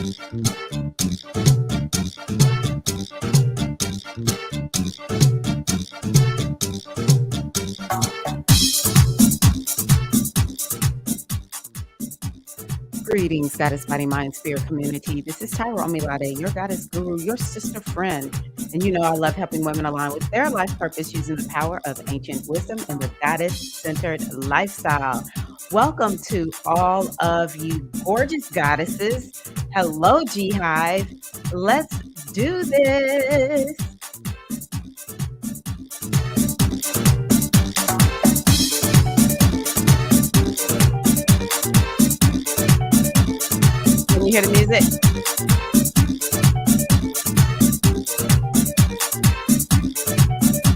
Greetings, Goddess Body Mind Spirit community. This is Tirra, your Goddess Guru, your sister friend. And you know I love helping women align with their life purpose using the power of ancient wisdom and the goddess-centered lifestyle. Welcome to all of you gorgeous goddesses. Hello, G Hive. Let's do this. Can you hear the music?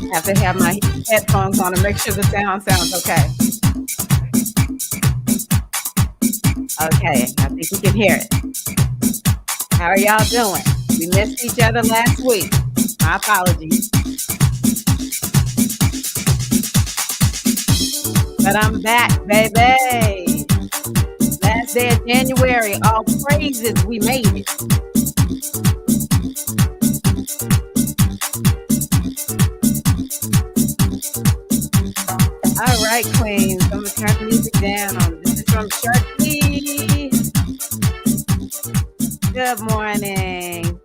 I have to have my headphones on to make sure the sound sounds okay. Okay, I think you can hear it. How are y'all doing? We missed each other last week. My apologies. But I'm back, baby. Last day of January, all praises, we made it. All right, queens, I'm gonna turn the music down. This is from Sharky. Good morning.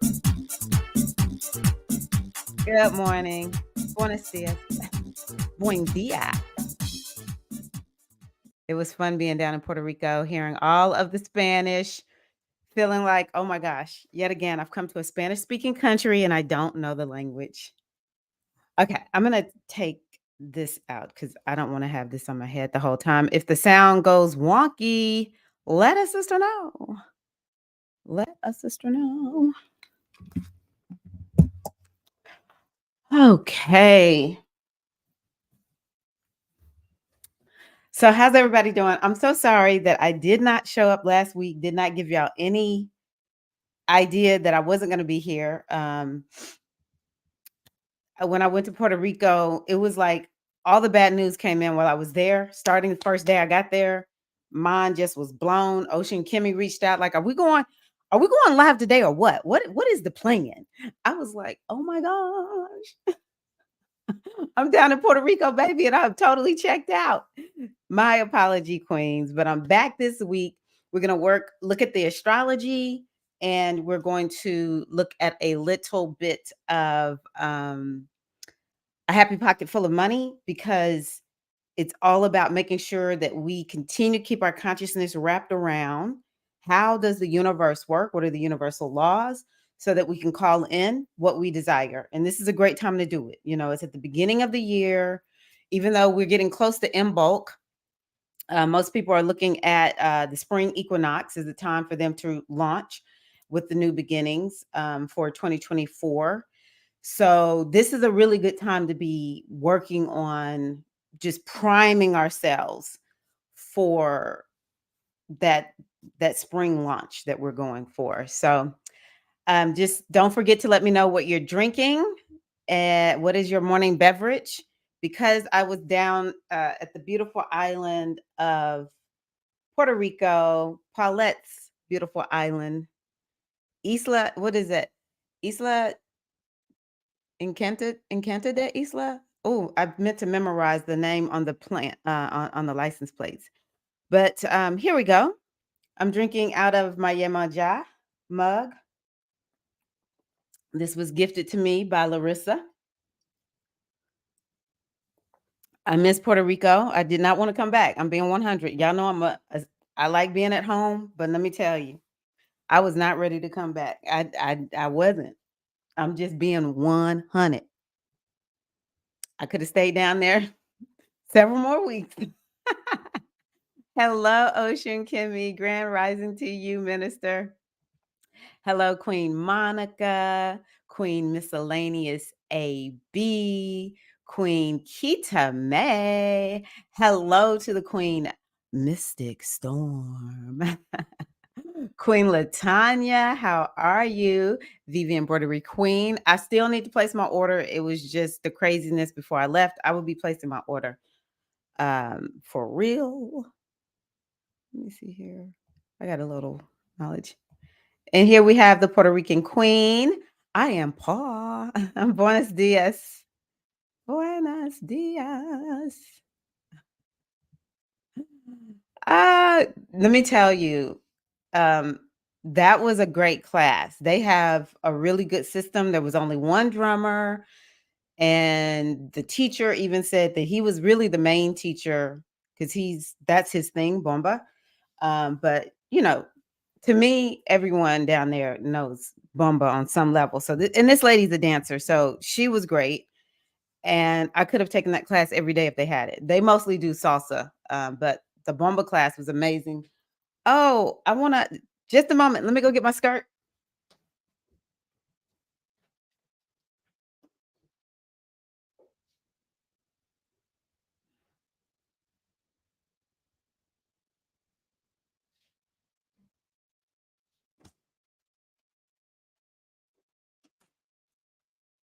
Good morning. Buenos dias. Buen dia. It was fun being down in Puerto Rico, hearing all of the Spanish, feeling like, oh my gosh, yet again, I've come to a Spanish-speaking country and I don't know the language. Okay, I'm going to take this out because I don't want to have this on my head the whole time. If the sound goes wonky, let a sister know. Let a sister know. Okay. So how's everybody doing? I'm so sorry that I did not show up last week, did not give y'all any idea that I wasn't going to be here. When I went to Puerto Rico, it was like all the bad news came in while I was there. Starting the first day I got there, mine just was blown. Ocean Kimmy reached out like, are we going live today or what? What is the plan? I was like, oh my gosh. I'm down in Puerto Rico, baby, and I'm totally checked out. My apology, queens, but I'm back this week. We're going to look at the astrology, and we're going to look at a little bit of a happy pocket full of money, because it's all about making sure that we continue to keep our consciousness wrapped around how does the universe work? What are the universal laws? So that we can call in what we desire. And this is a great time to do it. You know, it's at the beginning of the year, even though we're getting close to Imbolc. Most people are looking at the spring equinox as the time for them to launch with the new beginnings for 2024. So this is a really good time to be working on just priming ourselves for that spring launch that we're going for. So just don't forget to let me know what you're drinking and what is your morning beverage, because I was down at the beautiful island of Puerto Rico, Paulette's beautiful island. Isla, what is it? Isla Encanted de Isla? Oh, I meant to memorize the name on the plant on the license plates. But here we go. I'm drinking out of my Yemaja mug. This was gifted to me by Larissa. I miss Puerto Rico. I did not want to come back. I'm being 100. Y'all know I like being at home, but let me tell you, I was not ready to come back. I wasn't. I'm just being 100. I could have stayed down there several more weeks. Hello, Ocean Kimmy. Grand rising to you, Minister. Hello, Queen Monica, Queen Miscellaneous AB, Queen Kita May. Hello to the Queen Mystic Storm. Queen Latanya, how are you? Vivi Embroidery Queen. I still need to place my order. It was just the craziness before I left. I will be placing my order for real. Let me see here. I got a little knowledge. And here we have the Puerto Rican queen. I am Paul. Buenos dias. Buenos dias. Uh, Let me tell you, um, that was a great class. They have a really good system. There was only one drummer, and the teacher even said that he was really the main teacher because that's his thing, bomba. But to me, everyone down there knows bomba on some level. So, and this lady's a dancer, so she was great. And I could have taken that class every day if they had it. They mostly do salsa, but the bomba class was amazing. Oh, I want to just a moment. Let me go get my skirt.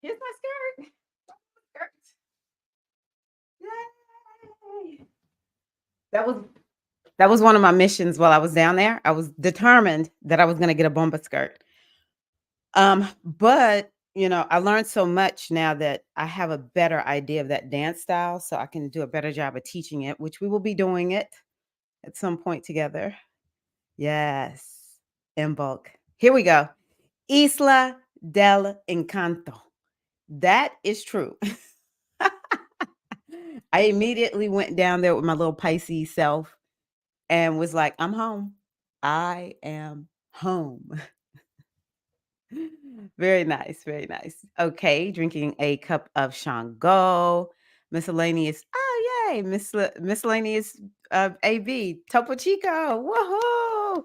Here's my skirt. Skirt. Yay. That was that was one of my missions while I was down there. I was determined that I was going to get a bomba skirt. But I learned so much now that I have a better idea of that dance style, so I can do a better job of teaching it, which we will be doing it at some point together. Yes, in bulk. Here we go. Isla del Encanto. That is true. I immediately went down there with my little Pisces self and was like, I'm home. I am home. Very nice, very nice. Okay, drinking a cup of Shango, miscellaneous. Oh, yay, miscellaneous AB, Topo Chico. Woohoo!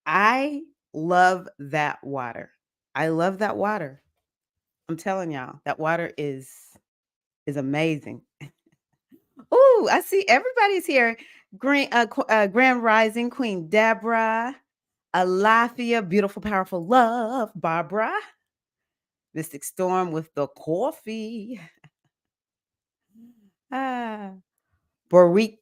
I love that water. I love that water. I'm telling y'all, that water is amazing. Ooh, I see everybody's here. Grand Rising, Queen Deborah, Alafia, beautiful, powerful love, Barbara. Mystic Storm with the coffee. Ah. Boric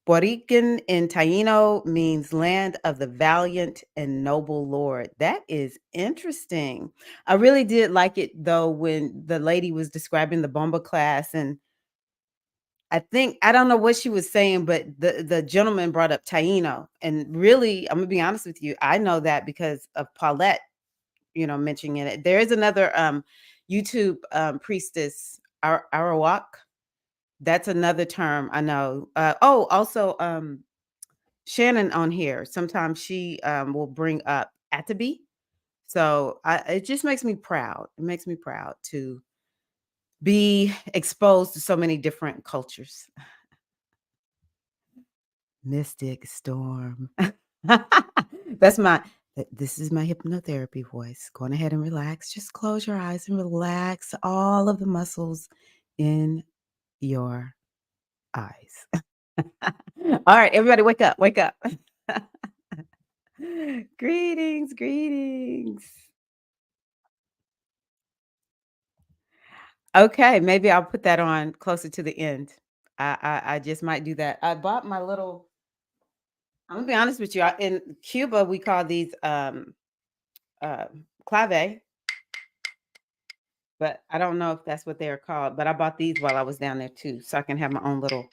Borican in Taino means land of the valiant and noble lord. That is interesting. I really did like it though when the lady was describing the bomba class, and I don't know what she was saying, but the gentleman brought up Taino. And really, I'm gonna be honest with you, I know that because of Paulette, mentioning it. There is another YouTube priestess, Arawak. That's another term I know. Also, Shannon on here. Sometimes she will bring up Atabi. So it just makes me proud. It makes me proud to be exposed to so many different cultures. Mystic Storm. That's this is my hypnotherapy voice. Go on ahead and relax. Just close your eyes and relax all of the muscles in your eyes. All right, everybody, wake up, wake up. Greetings, greetings. Okay, maybe I'll put that on closer to the end. I just might do that. I bought my little. I'm gonna be honest with you. In Cuba, we call these uh, clave, but I don't know if that's what they are called. But I bought these while I was down there too, so I can have my own little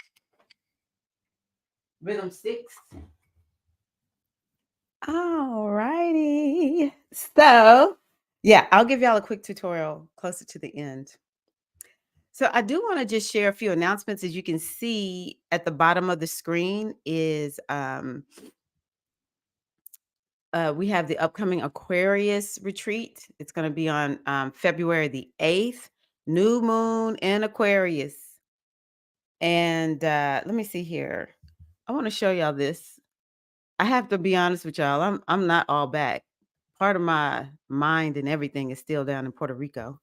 rhythm sticks. All righty. So, yeah, I'll give y'all a quick tutorial closer to the end. So I do want to just share a few announcements. As you can see at the bottom of the screen is we have the upcoming Aquarius retreat. It's going to be on February the 8th, new moon in Aquarius. And let me see here. I want to show y'all this. I have to be honest with y'all. I'm not all back. Part of my mind and everything is still down in Puerto Rico.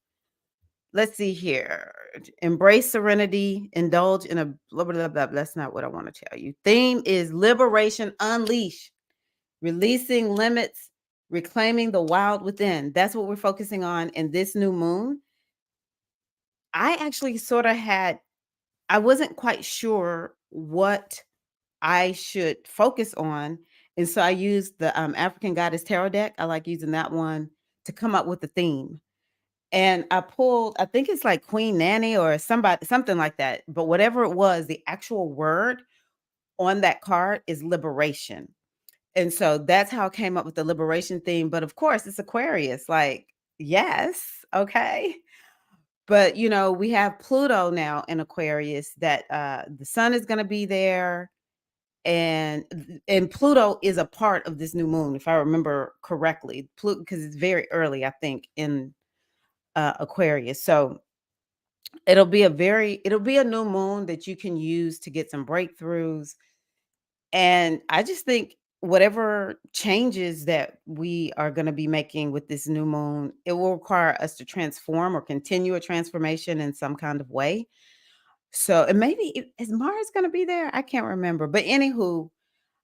Let's see here. Embrace serenity, indulge in a blah, blah, blah, blah. That's not what I want to tell you. Theme is liberation unleash, releasing limits, reclaiming the wild within. That's what we're focusing on in this new moon. I actually I wasn't quite sure what I should focus on. And so I use the African Goddess Tarot deck. I like using that one to come up with the theme. And I pulled, I think it's like Queen Nanny or somebody, something like that. But whatever it was, the actual word on that card is liberation. And so that's how I came up with the liberation theme. But of course, it's Aquarius. Like, yes, okay. But we have Pluto now in Aquarius that the sun is going to be there, and Pluto is a part of this new moon, if I remember correctly. Pluto, because it's very early, I think, in Aquarius. So it'll be a new moon that you can use to get some breakthroughs. And I just think whatever changes that we are going to be making with this new moon, it will require us to transform or continue a transformation in some kind of way. So, and maybe is Mars going to be there? I can't remember. But anywho,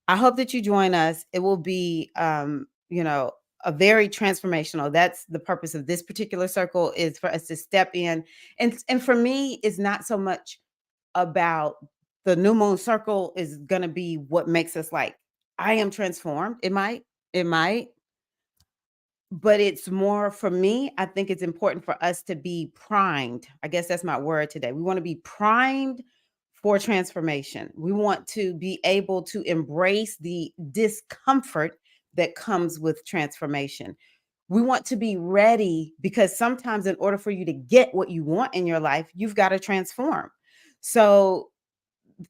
I hope that you join us. It will be, a very transformational. That's the purpose of this particular circle, is for us to step in. And for me, it's not so much about the new moon circle is going to be what makes us like, I am transformed. It might, but it's more for me. I think it's important for us to be primed. I guess that's my word today. We want to be primed for transformation. We want to be able to embrace the discomfort that comes with transformation. We want to be ready, because sometimes in order for you to get what you want in your life, you've got to transform. So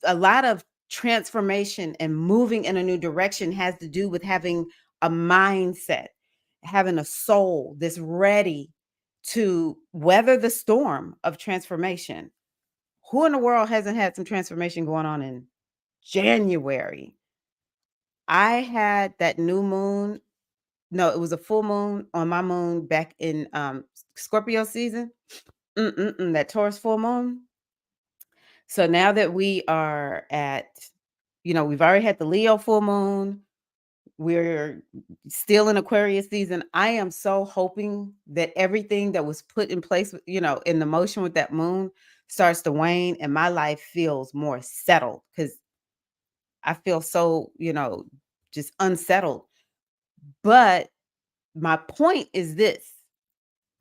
a lot of transformation and moving in a new direction has to do with having a mindset, having a soul that's ready to weather the storm of transformation. Who in the world hasn't had some transformation going on in January? I had that new moon. No, it was a full moon on my moon back in Scorpio season. That Taurus full moon. So now that we are at, we've already had the Leo full moon, we're still in Aquarius season. I am so hoping that everything that was put in place, in the motion with that moon starts to wane and my life feels more settled, because I feel so, just unsettled. But my point is this: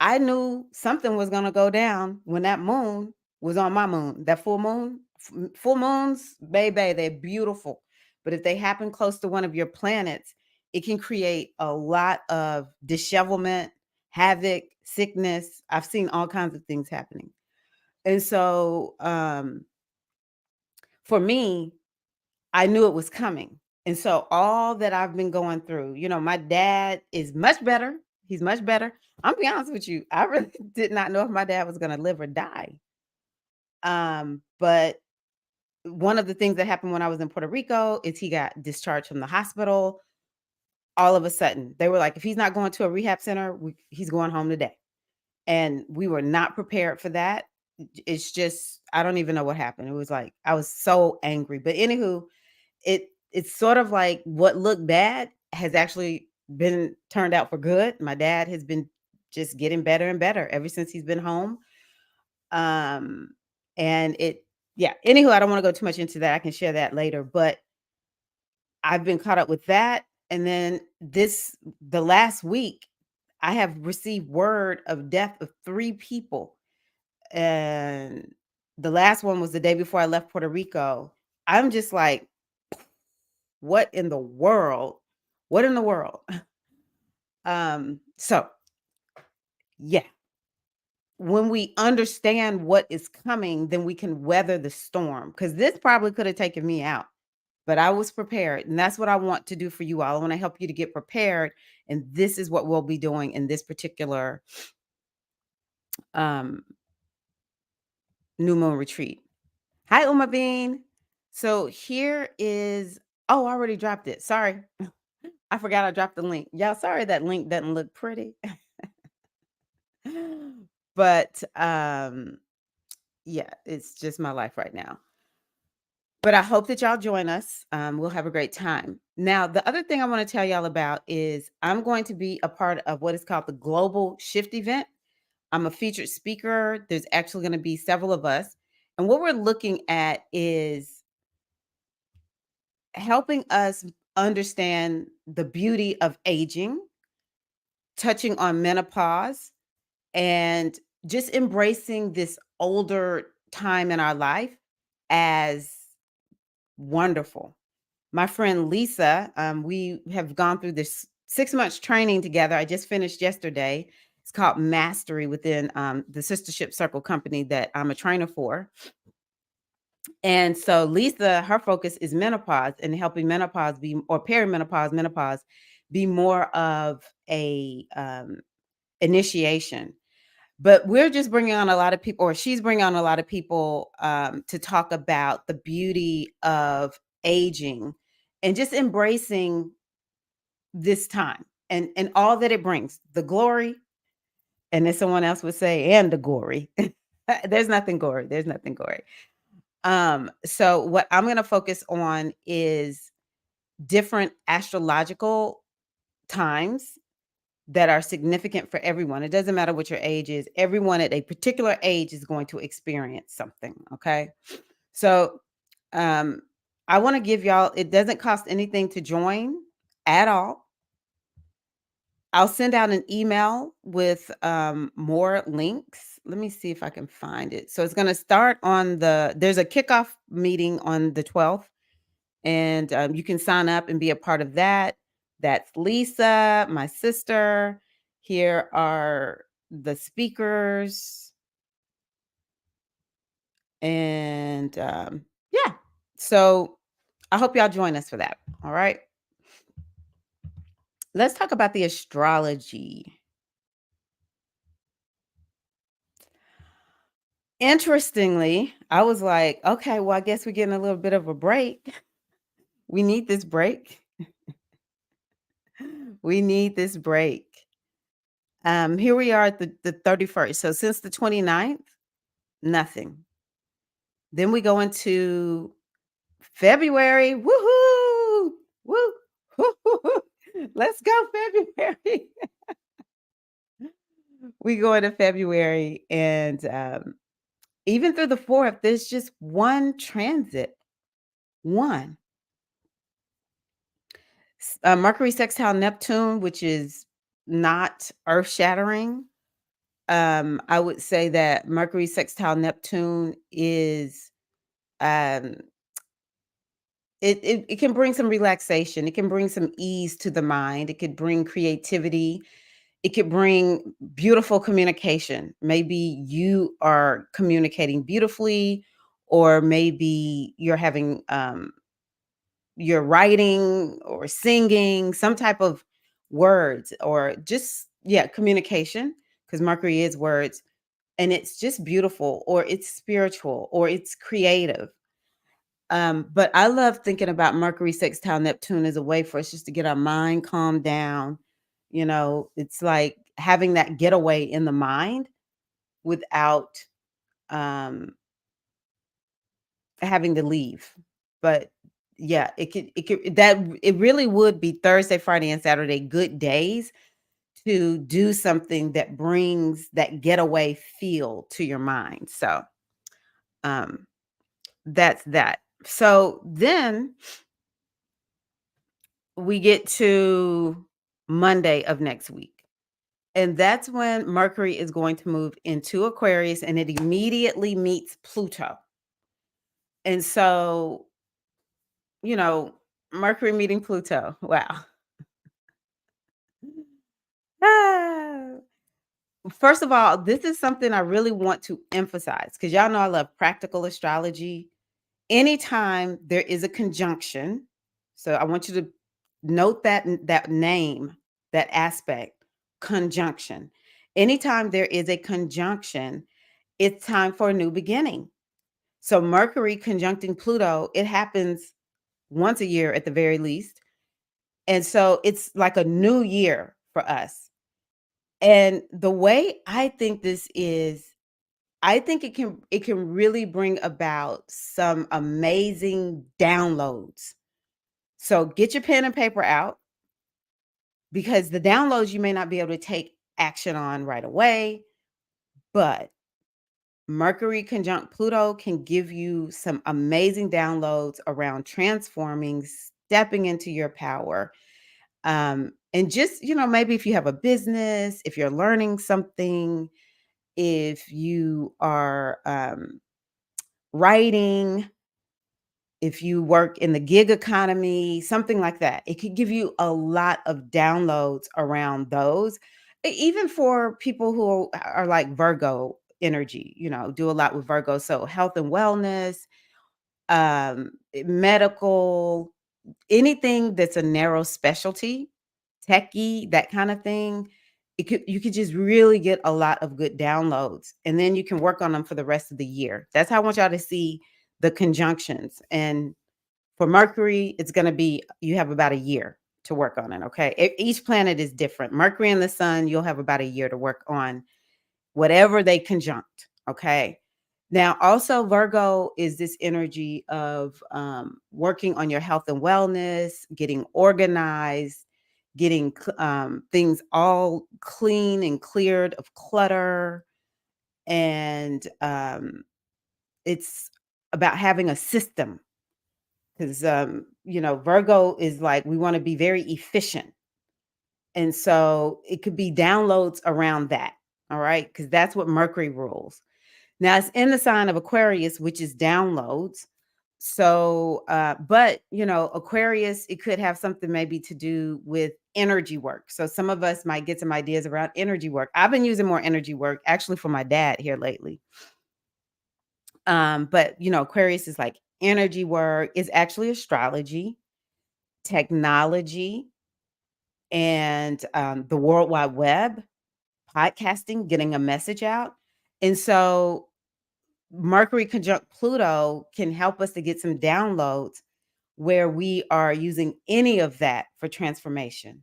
I knew something was gonna go down when that moon was on my moon. That full moon, full moons, baby, they're beautiful. But if they happen close to one of your planets, it can create a lot of dishevelment, havoc, sickness. I've seen all kinds of things happening. And so for me, I knew it was coming. And so all that I've been going through, my dad is much better. He's much better. I'm be honest with you. I really did not know if my dad was going to live or die. But one of the things that happened when I was in Puerto Rico is he got discharged from the hospital. All of a sudden, they were like, if he's not going to a rehab center, he's going home today. And we were not prepared for that. It's just, I don't even know what happened. It was like, I was so angry. But anywho, it's sort of like what looked bad has actually been turned out for good. My dad has been just getting better and better ever since he's been home. Um, and yeah. Anywho, I don't want to go too much into that. I can share that later. But I've been caught up with that. And then the last week, I have received word of death of 3 people. And the last one was the day before I left Puerto Rico. I'm just like, what in the world? What in the world? So yeah, when we understand what is coming, then we can weather the storm. Because this probably could have taken me out, but I was prepared. And that's what I want to do for you all. I want to help you to get prepared. And this is what we'll be doing in this particular um new moon retreat. Hi, Uma Bean. So here is, oh, I already dropped it. Sorry. I forgot I dropped the link. Y'all, sorry that link doesn't look pretty. But yeah, it's just my life right now. But I hope that y'all join us. We'll have a great time. Now, the other thing I want to tell y'all about is I'm going to be a part of what is called the Global Shift event. I'm a featured speaker. There's actually going to be several of us. And what we're looking at is helping us understand the beauty of aging, touching on menopause, and just embracing this older time in our life as wonderful. My friend Lisa, we have gone through this 6 months training together. I just finished yesterday. It's called Mastery within the Sistership Circle company that I'm a trainer for. And so Lisa, her focus is menopause and helping menopause be, or perimenopause, menopause be more of a initiation. But we're just bringing on a lot of people, or she's bringing on a lot of people to talk about the beauty of aging and just embracing this time and all that it brings, the glory, and then someone else would say, and the gory. There's nothing gory. There's nothing gory. So what I'm going to focus on is different astrological times that are significant for everyone. It doesn't matter what your age is. Everyone at a particular age is going to experience something. Okay. So um, I want to give y'all, it doesn't cost anything to join at all. I'll send out an email with more links. Let me see if I can find it. So it's going to start on there's a kickoff meeting on the 12th, and you can sign up and be a part of that. That's Lisa, my sister. Here are the speakers. And yeah, so I hope y'all join us for that. All right. Let's talk about the astrology. Interestingly, I was like, okay, well, I guess we're getting a little bit of a break. We need this break. We need this break. Here we are at the 31st. So since the 29th, nothing. Then we go into February. Woohoo! Woo! Woo! Let's go, February. We go into February, and even through the 4th, there's just one transit. One. Mercury sextile Neptune, which is not earth shattering. I would say that Mercury sextile Neptune is um it can bring some relaxation, it can bring some ease to the mind, it could bring creativity, it could bring beautiful communication. Maybe you are communicating beautifully, or maybe you're writing or singing some type of words, or just, yeah, communication, because Mercury is words, and it's just beautiful, or it's spiritual, or it's creative. But I love thinking about Mercury sextile Neptune as a way for us just to get our mind calmed down. It's like having that getaway in the mind without um, having to leave. But yeah, it really would be Thursday, Friday, and Saturday good days to do something that brings that getaway feel to your mind. So um, that's that. So then we get to Monday of next week. And that's when Mercury is going to move into Aquarius, and it immediately meets Pluto. And so, you know, Mercury meeting Pluto. Wow. Ah. First of all, this is something I really want to emphasize, because y'all know I love practical astrology. Anytime there is a conjunction, so I want you to note that name, that aspect, conjunction. Anytime there is a conjunction, it's time for a new beginning. So Mercury conjuncting Pluto, it happens once a year at the very least. And so it's like a new year for us. And the way I think this is, I think it can really bring about some amazing downloads. So get your pen and paper out, because the downloads you may not be able to take action on right away, but Mercury conjunct Pluto can give you some amazing downloads around transforming stepping into your power. And just, maybe if you have a business, if you're learning something, if you are writing, if you work in the gig economy, something like that. It could give you a lot of downloads around those. Even for people who are like Virgo energy, do a lot with Virgo. So health and wellness, medical, anything that's a narrow specialty, techie, that kind of thing. You could just really get a lot of good downloads, and then you can work on them for the rest of the year. That's how I want y'all to see the conjunctions. And for Mercury, it's going to be, you have about a year to work on it. Okay. Each planet is different. Mercury and the sun, you'll have about a year to work on whatever they conjunct. Okay. Now, also, Virgo is this energy of working on your health and wellness, getting organized, getting things all clean and cleared of clutter. And it's about having a system, because Virgo is like, we want to be very efficient, and so it could be downloads around that. All right, because that's what Mercury rules. Now it's in the sign of Aquarius, which is downloads. So but Aquarius, it could have something maybe to do with energy work. So some of us might get some ideas around energy work. I've been using more energy work actually for my dad here lately. But Aquarius is like energy work, is actually astrology, technology, and the World Wide Web, podcasting, getting a message out. And so Mercury conjunct Pluto can help us to get some downloads where we are using any of that for transformation.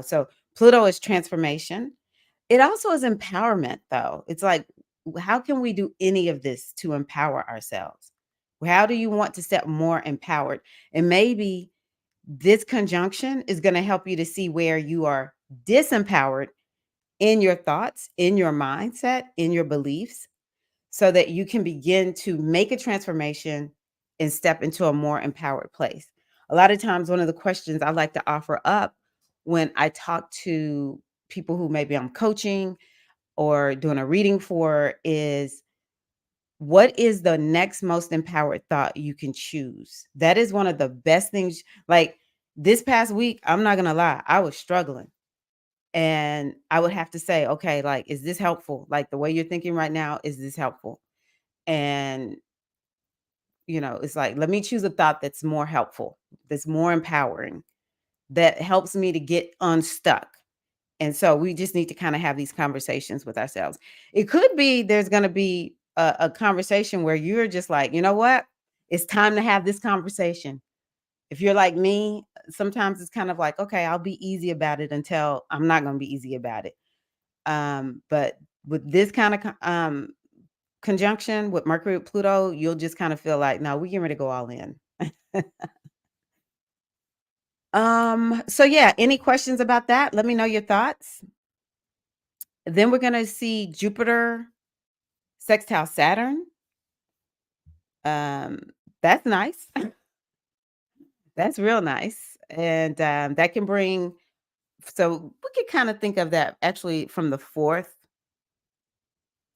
So Pluto is transformation. It also is empowerment, though. It's like, how can we do any of this to empower ourselves? How do you want to step more empowered? And maybe this conjunction is going to help you to see where you are disempowered in your thoughts, in your mindset, in your beliefs, so that you can begin to make a transformation and step into a more empowered place. A lot of times, one of the questions I like to offer up when I talk to people who maybe I'm coaching or doing a reading for is, what is the next most empowered thought you can choose? That is one of the best things. Like this past week, I'm not going to lie, I was struggling. And I would have to say, okay, like, is this helpful? Like the way you're thinking right now, is this helpful? And, it's like, let me choose a thought that's more helpful, that's more empowering, that helps me to get unstuck. And so we just need to kind of have these conversations with ourselves. It could be there's going to be a conversation where you're just like, you know what? It's time to have this conversation. If you're like me, sometimes it's kind of like, okay, I'll be easy about it until I'm not going to be easy about it. But with this kind of conjunction with Mercury with Pluto, you'll just kind of feel like, no, we're getting ready to go all in. So yeah, any questions about that? Let me know your thoughts. Then we're gonna see Jupiter sextile Saturn. Um, that's nice. That's real nice. And that can bring, so we could kind of think of that actually from the 4th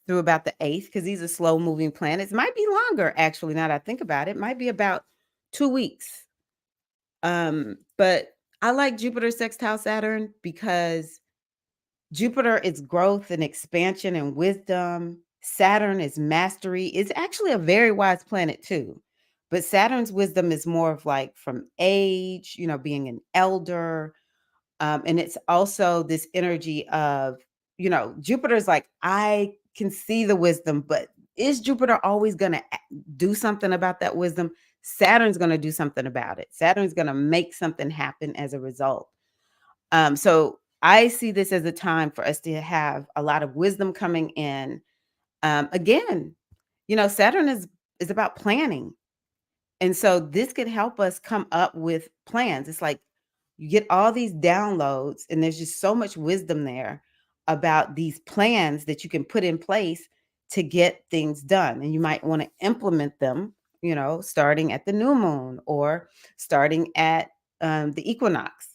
through about the 8th, because these are slow moving planets. Might be longer, actually, now that I think about it. Might be about 2 weeks. But I like Jupiter sextile Saturn because Jupiter is growth and expansion and wisdom. Saturn is mastery. It's actually a very wise planet too. But Saturn's wisdom is more of like from age, being an elder. And it's also this energy of, Jupiter's like, I can see the wisdom, but is Jupiter always going to do something about that wisdom? Saturn's going to do something about it. Saturn's going to make something happen as a result. So I see this as a time for us to have a lot of wisdom coming in. Again, Saturn is about planning. And so this could help us come up with plans. It's like you get all these downloads, and there's just so much wisdom there about these plans that you can put in place to get things done. And you might want to implement them, starting at the new moon or starting at the equinox.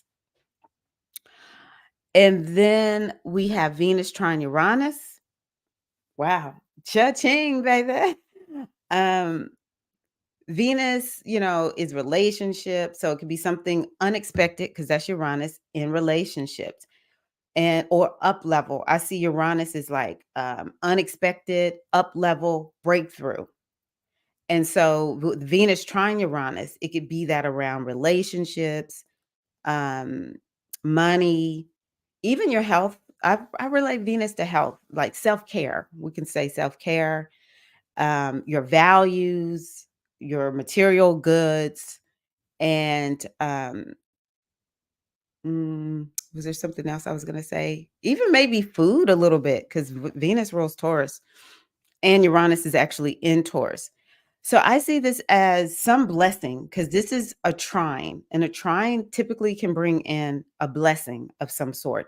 And then we have Venus trine Uranus. Wow. Cha-ching, baby. Um, Venus, is relationship. So it could be something unexpected because that's Uranus in relationships and or up level. I see Uranus as like unexpected, up level breakthrough. And so with Venus trine Uranus, it could be that around relationships, um, money, even your health. I relate Venus to health, like self-care. We can say self-care, your values, your material goods, and was there something else I was gonna say? Even maybe food a little bit, because Venus rules Taurus and Uranus is actually in Taurus. So I see this as some blessing because this is a trine, and a trine typically can bring in a blessing of some sort.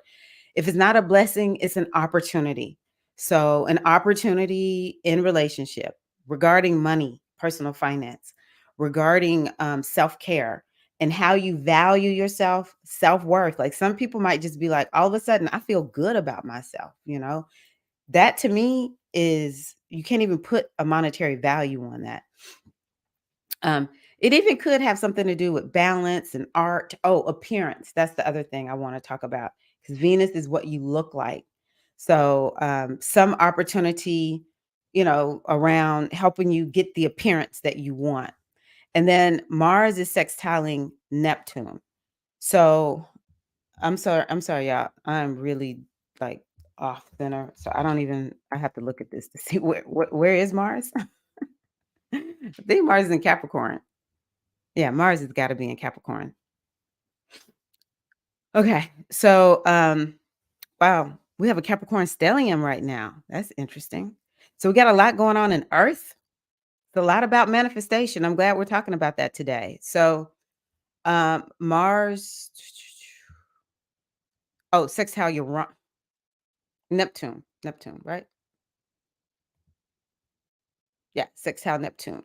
If it's not a blessing, it's an opportunity. So, an opportunity in relationship regarding money, personal finance, regarding self care and how you value yourself, self worth. Like some people might just be like, all of a sudden, I feel good about myself. That to me is, you can't even put a monetary value on that. Um, it even could have something to do with balance and art. Oh, appearance. That's the other thing I want to talk about because Venus is what you look like. So, some opportunity, around helping you get the appearance that you want. And then Mars is sextiling Neptune. So, I'm sorry, y'all. I'm really like off center. So I have to look at this to see where is Mars? I think Mars is in Capricorn. Yeah, Mars has got to be in Capricorn. Okay. So, wow, we have a Capricorn stellium right now. That's interesting. So we got a lot going on in Earth. It's a lot about manifestation. I'm glad we're talking about that today. So, Mars, oh, sextile Uranus, Neptune, right? Yeah, sextile Neptune.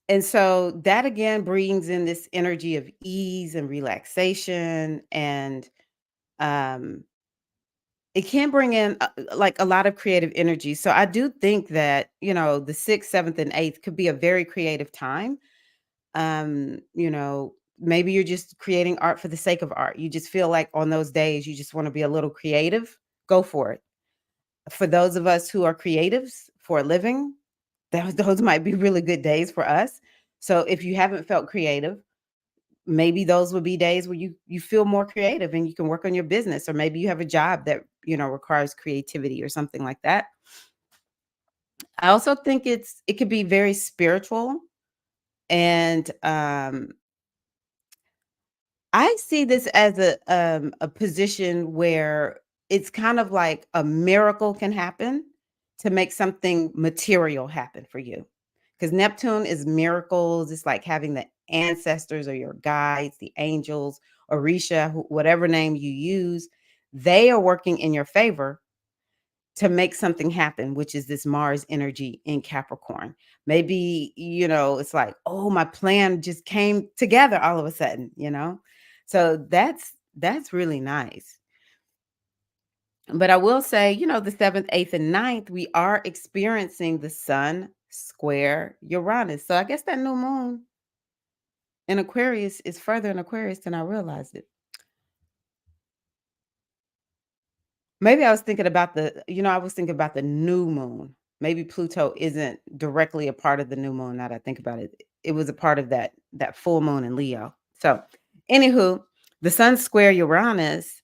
And so that again brings in this energy of ease and relaxation and um it can bring in like a lot of creative energy. So I do think that, the 6th, 7th and 8th could be a very creative time. Maybe you're just creating art for the sake of art. You just feel like on those days you just want to be a little creative, go for it. For those of us who are creatives for a living, those might be really good days for us. So if you haven't felt creative, maybe those would be days where you feel more creative and you can work on your business, or maybe you have a job that requires creativity or something like that. I also think it could be very spiritual, and I see this as a position where it's kind of like a miracle can happen to make something material happen for you. Because Neptune is miracles. It's like having the ancestors or your guides, the angels, Orisha, whatever name you use, they are working in your favor to make something happen, which is this Mars energy in Capricorn. Maybe, it's like, oh, my plan just came together all of a sudden. So that's really nice. But I will say, the 7th, 8th, and 9th, we are experiencing the sun square Uranus. So I guess that new moon in Aquarius is further in Aquarius than I realized it. Maybe I was thinking about I was thinking about the new moon. Maybe Pluto isn't directly a part of the new moon. Now that I think about it, it was a part of that full moon in Leo. So, anywho, the sun square Uranus,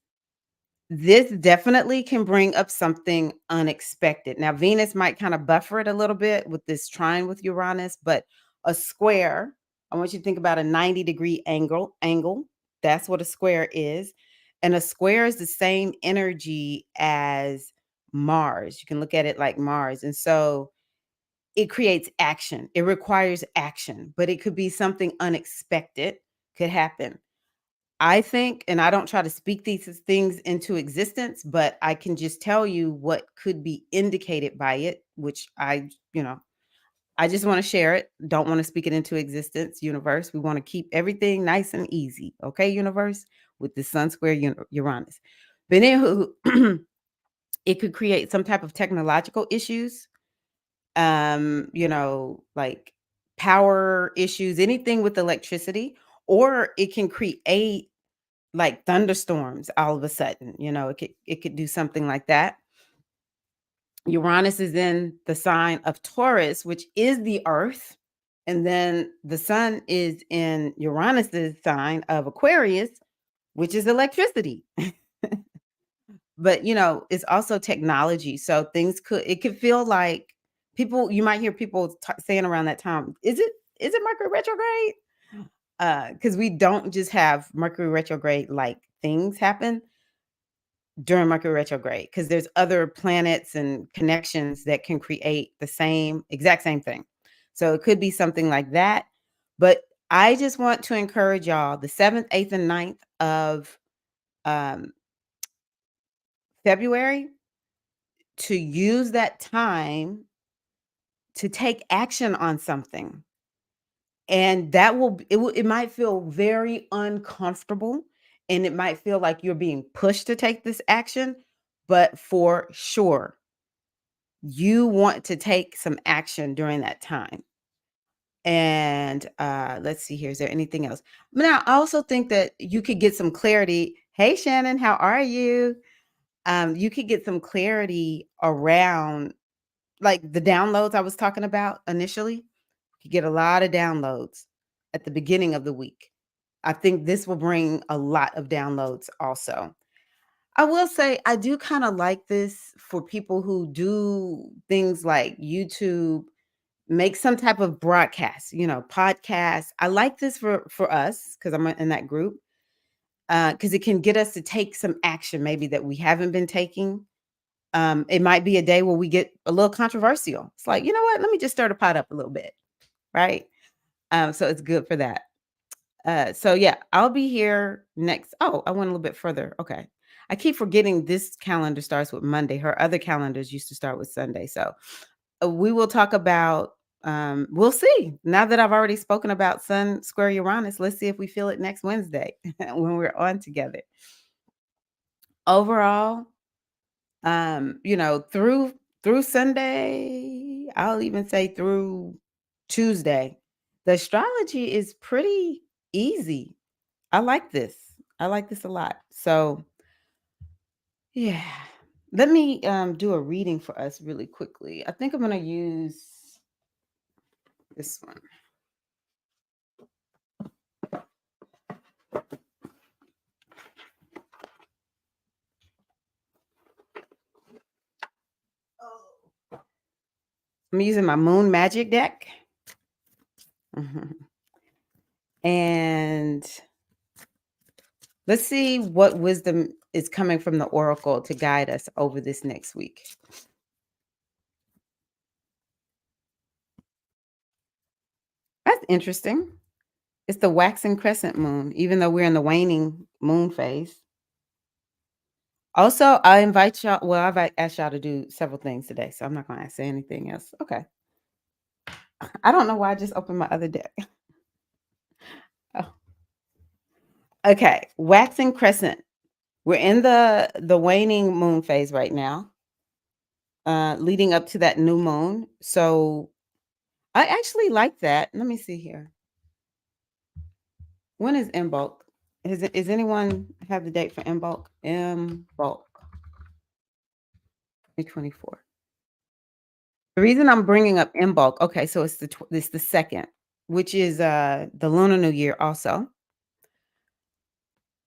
this definitely can bring up something unexpected. Now, Venus might kind of buffer it a little bit with this trine with Uranus, but a square, I want you to think about a 90-degree angle. That's what a square is. And a square is the same energy as Mars. You can look at it like Mars. And so it creates action. It requires action, but it could be something unexpected could happen. I think, and I don't try to speak these things into existence, but I can just tell you what could be indicated by it, which I I just want to share it. Don't want to speak it into existence, universe. We want to keep everything nice and easy. Okay, universe, with the sun square Uranus. But anywho, it could create some type of technological issues, like power issues, anything with electricity, or it can create like thunderstorms all of a sudden. It could do something like that. Uranus is in the sign of Taurus, which is the earth. And then the sun is in Uranus's sign of Aquarius, which is electricity. But it's also technology. So it could feel like you might hear people saying around that time, is it Mercury retrograde? Because we don't just have Mercury retrograde like things happen during Mercury retrograde, because there's other planets and connections that can create the exact same thing. So it could be something like that. But I just want to encourage y'all, the 7th, 8th, and 9th of um, February, to use that time to take action on something. And it might feel very uncomfortable, and it might feel like you're being pushed to take this action, but for sure you want to take some action during that time. And let's see here. Is there anything else? Now, I also think that you could get some clarity. Hey, Shannon, how are you? You could get some clarity around like the downloads I was talking about initially. You get a lot of downloads at the beginning of the week. I think this will bring a lot of downloads also. I will say I do kind of like this for people who do things like YouTube, make some type of broadcast, podcast. I like this for us because I'm in that group, because it can get us to take some action maybe that we haven't been taking. It might be a day where we get a little controversial. It's like, you know what? Let me just stir the pot up a little bit, right? So it's good for that. So yeah, I'll be here next. Oh, I went a little bit further. Okay. I keep forgetting this calendar starts with Monday. Her other calendars used to start with Sunday. So we will talk about, we'll see. Now that I've already spoken about Sun square Uranus, let's see if we feel it next Wednesday when we're on together. Overall, through Sunday, I'll even say through Tuesday, the astrology is pretty easy. I like this. I like this a lot. So, yeah. Let me do a reading for us really quickly. I think I'm going to use this one. I'm using my Moon Magic deck. And let's see what wisdom is coming from the oracle to guide us over this next week. That's interesting. It's the waxing crescent moon, even though we're in the waning moon phase. Also, I invite y'all. Well, I've asked y'all to do several things today, so I'm not going to say anything else. Okay. I don't know why I just opened my other deck. Oh. Okay. Waxing crescent. We're in the waning moon phase right now, leading up to that new moon. So I actually like that. Let me see here. When is Imbolc? Is anyone have the date for Imbolc? Imbolc 2024. The reason I'm bringing up Imbolc, okay, so it's the second, which is the Lunar New Year also.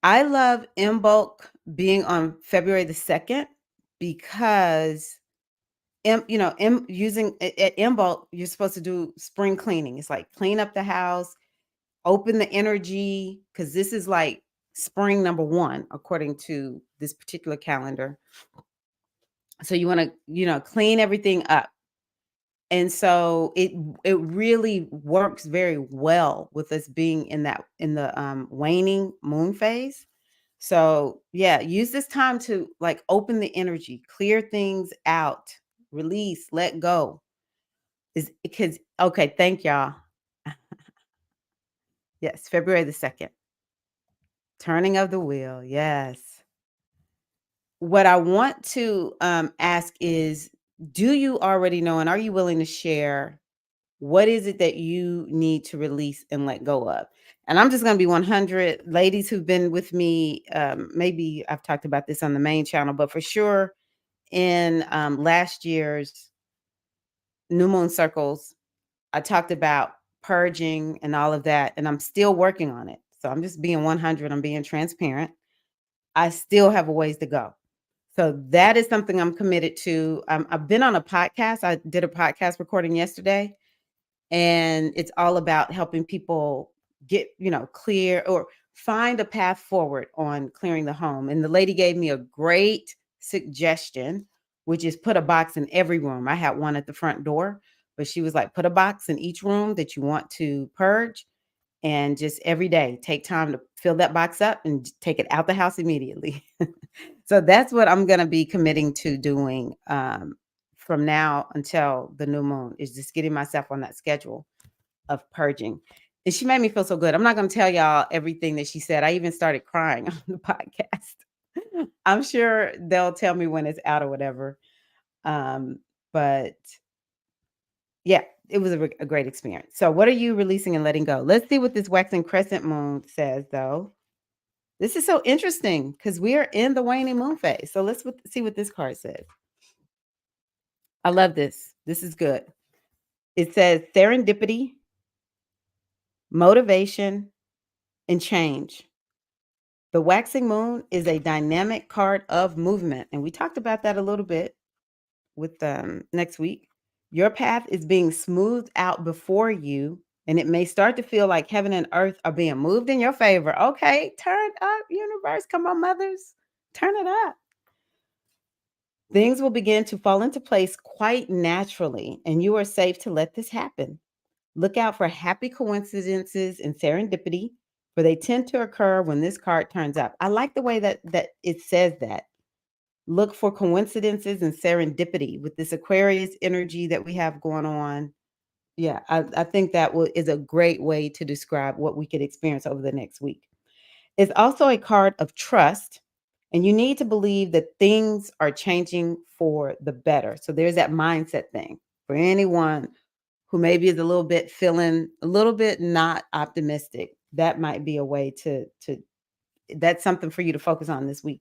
I love Imbolc being on February the 2nd because using at Imbolc, you're supposed to do spring cleaning. It's like clean up the house, open the energy, because this is like spring number 1 according to this particular calendar. So you want to clean everything up. And so it really works very well with us being in the waning moon phase. So yeah, use this time to like open the energy, clear things out, release, let go. Is because okay, thank y'all. Yes, February the 2nd. Turning of the wheel. Yes. What I want to ask is, do you already know and are you willing to share what is it that you need to release and let go of? And I'm just going to be 100. Ladies who've been with me, maybe I've talked about this on the main channel, but for sure in last year's new moon circles, I talked about purging and all of that, and I'm still working on it. So I'm just being 100. I'm being transparent. I still have a ways to go. So that is something I'm committed to. I've been on a podcast. I did a podcast recording yesterday, and it's all about helping people get, clear or find a path forward on clearing the home. And the lady gave me a great suggestion, which is put a box in every room. I had one at the front door, but she was like, put a box in each room that you want to purge, and just every day take time to fill that box up and take it out the house immediately. So that's what I'm going to be committing to doing from now until the new moon, is just getting myself on that schedule of purging. And she made me feel so good. I'm not going to tell y'all everything that she said. I even started crying on the podcast. I'm sure they'll tell me when it's out or whatever. But yeah, it was a great experience. So what are you releasing and letting go? Let's see what this waxing crescent moon says, though. This is so interesting because we are in the waning moon phase. So let's see what this card says. I love this. This is good. It says serendipity, motivation, and change. The waxing moon is a dynamic card of movement. And we talked about that a little bit with next week. Your path is being smoothed out before you, and it may start to feel like heaven and earth are being moved in your favor. Okay, turn up, universe. Come on, mothers. Turn it up. Things will begin to fall into place quite naturally, and you are safe to let this happen. Look out for happy coincidences and serendipity, for they tend to occur when this card turns up. I like the way that it says that. Look for coincidences and serendipity with this Aquarius energy that we have going on. Yeah, I think that is a great way to describe what we could experience over the next week. It's also a card of trust, and you need to believe that things are changing for the better. So there's that mindset thing for anyone who maybe is a little bit feeling a little bit not optimistic. That might be a way to that's something for you to focus on this week.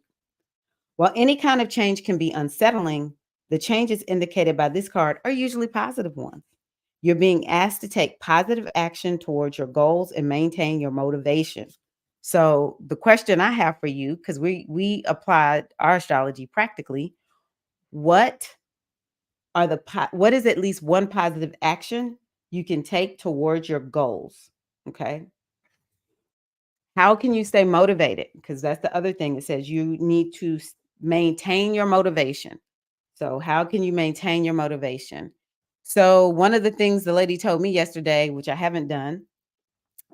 While any kind of change can be unsettling, the changes indicated by this card are usually positive ones. You're being asked to take positive action towards your goals and maintain your motivation. So the question I have for you, because we applied our astrology practically, what what is at least one positive action you can take towards your goals? Okay. How can you stay motivated? Because that's the other thing. It says you need to maintain your motivation. So, how can you maintain your motivation? So, one of the things the lady told me yesterday, which I haven't done,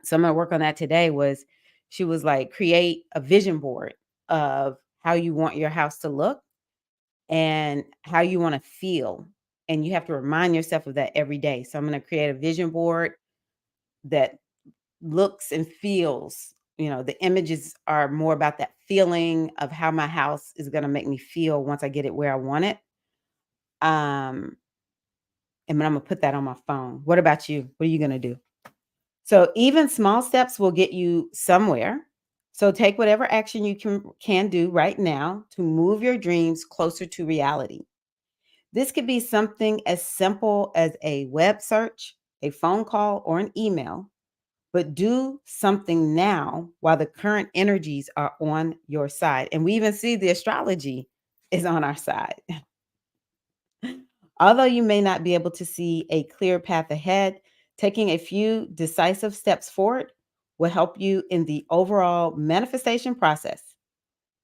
so I'm gonna work on that today, was she was like, create a vision board of how you want your house to look and how you want to feel. And you have to remind yourself of that every day. So, I'm gonna create a vision board that looks and feels, the images are more about that feeling of how my house is going to make me feel once I get it where I want it. Um, and then I'm going to put that on my phone. What about you? What are you going to do? So even small steps will get you somewhere. So take whatever action you can do right now to move your dreams closer to reality. This could be something as simple as a web search, a phone call, or an email. But do something now while the current energies are on your side. And we even see the astrology is on our side. Although you may not be able to see a clear path ahead, taking a few decisive steps forward will help you in the overall manifestation process.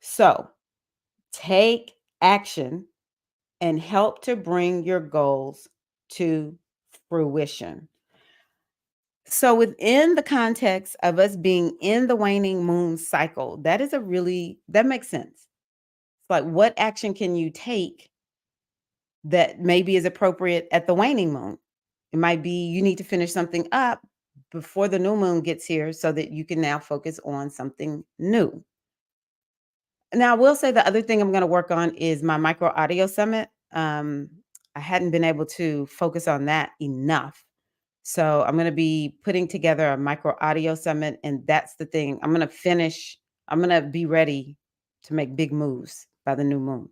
So take action and help to bring your goals to fruition. So within the context of us being in the waning moon cycle, that makes sense. It's like, what action can you take that maybe is appropriate at the waning moon? It might be you need to finish something up before the new moon gets here so that you can now focus on something new. Now, I will say the other thing I'm going to work on is my micro audio summit. I hadn't been able to focus on that enough. So I'm going to be putting together a micro audio summit. And that's the thing. I'm going to be ready to make big moves by the new moon.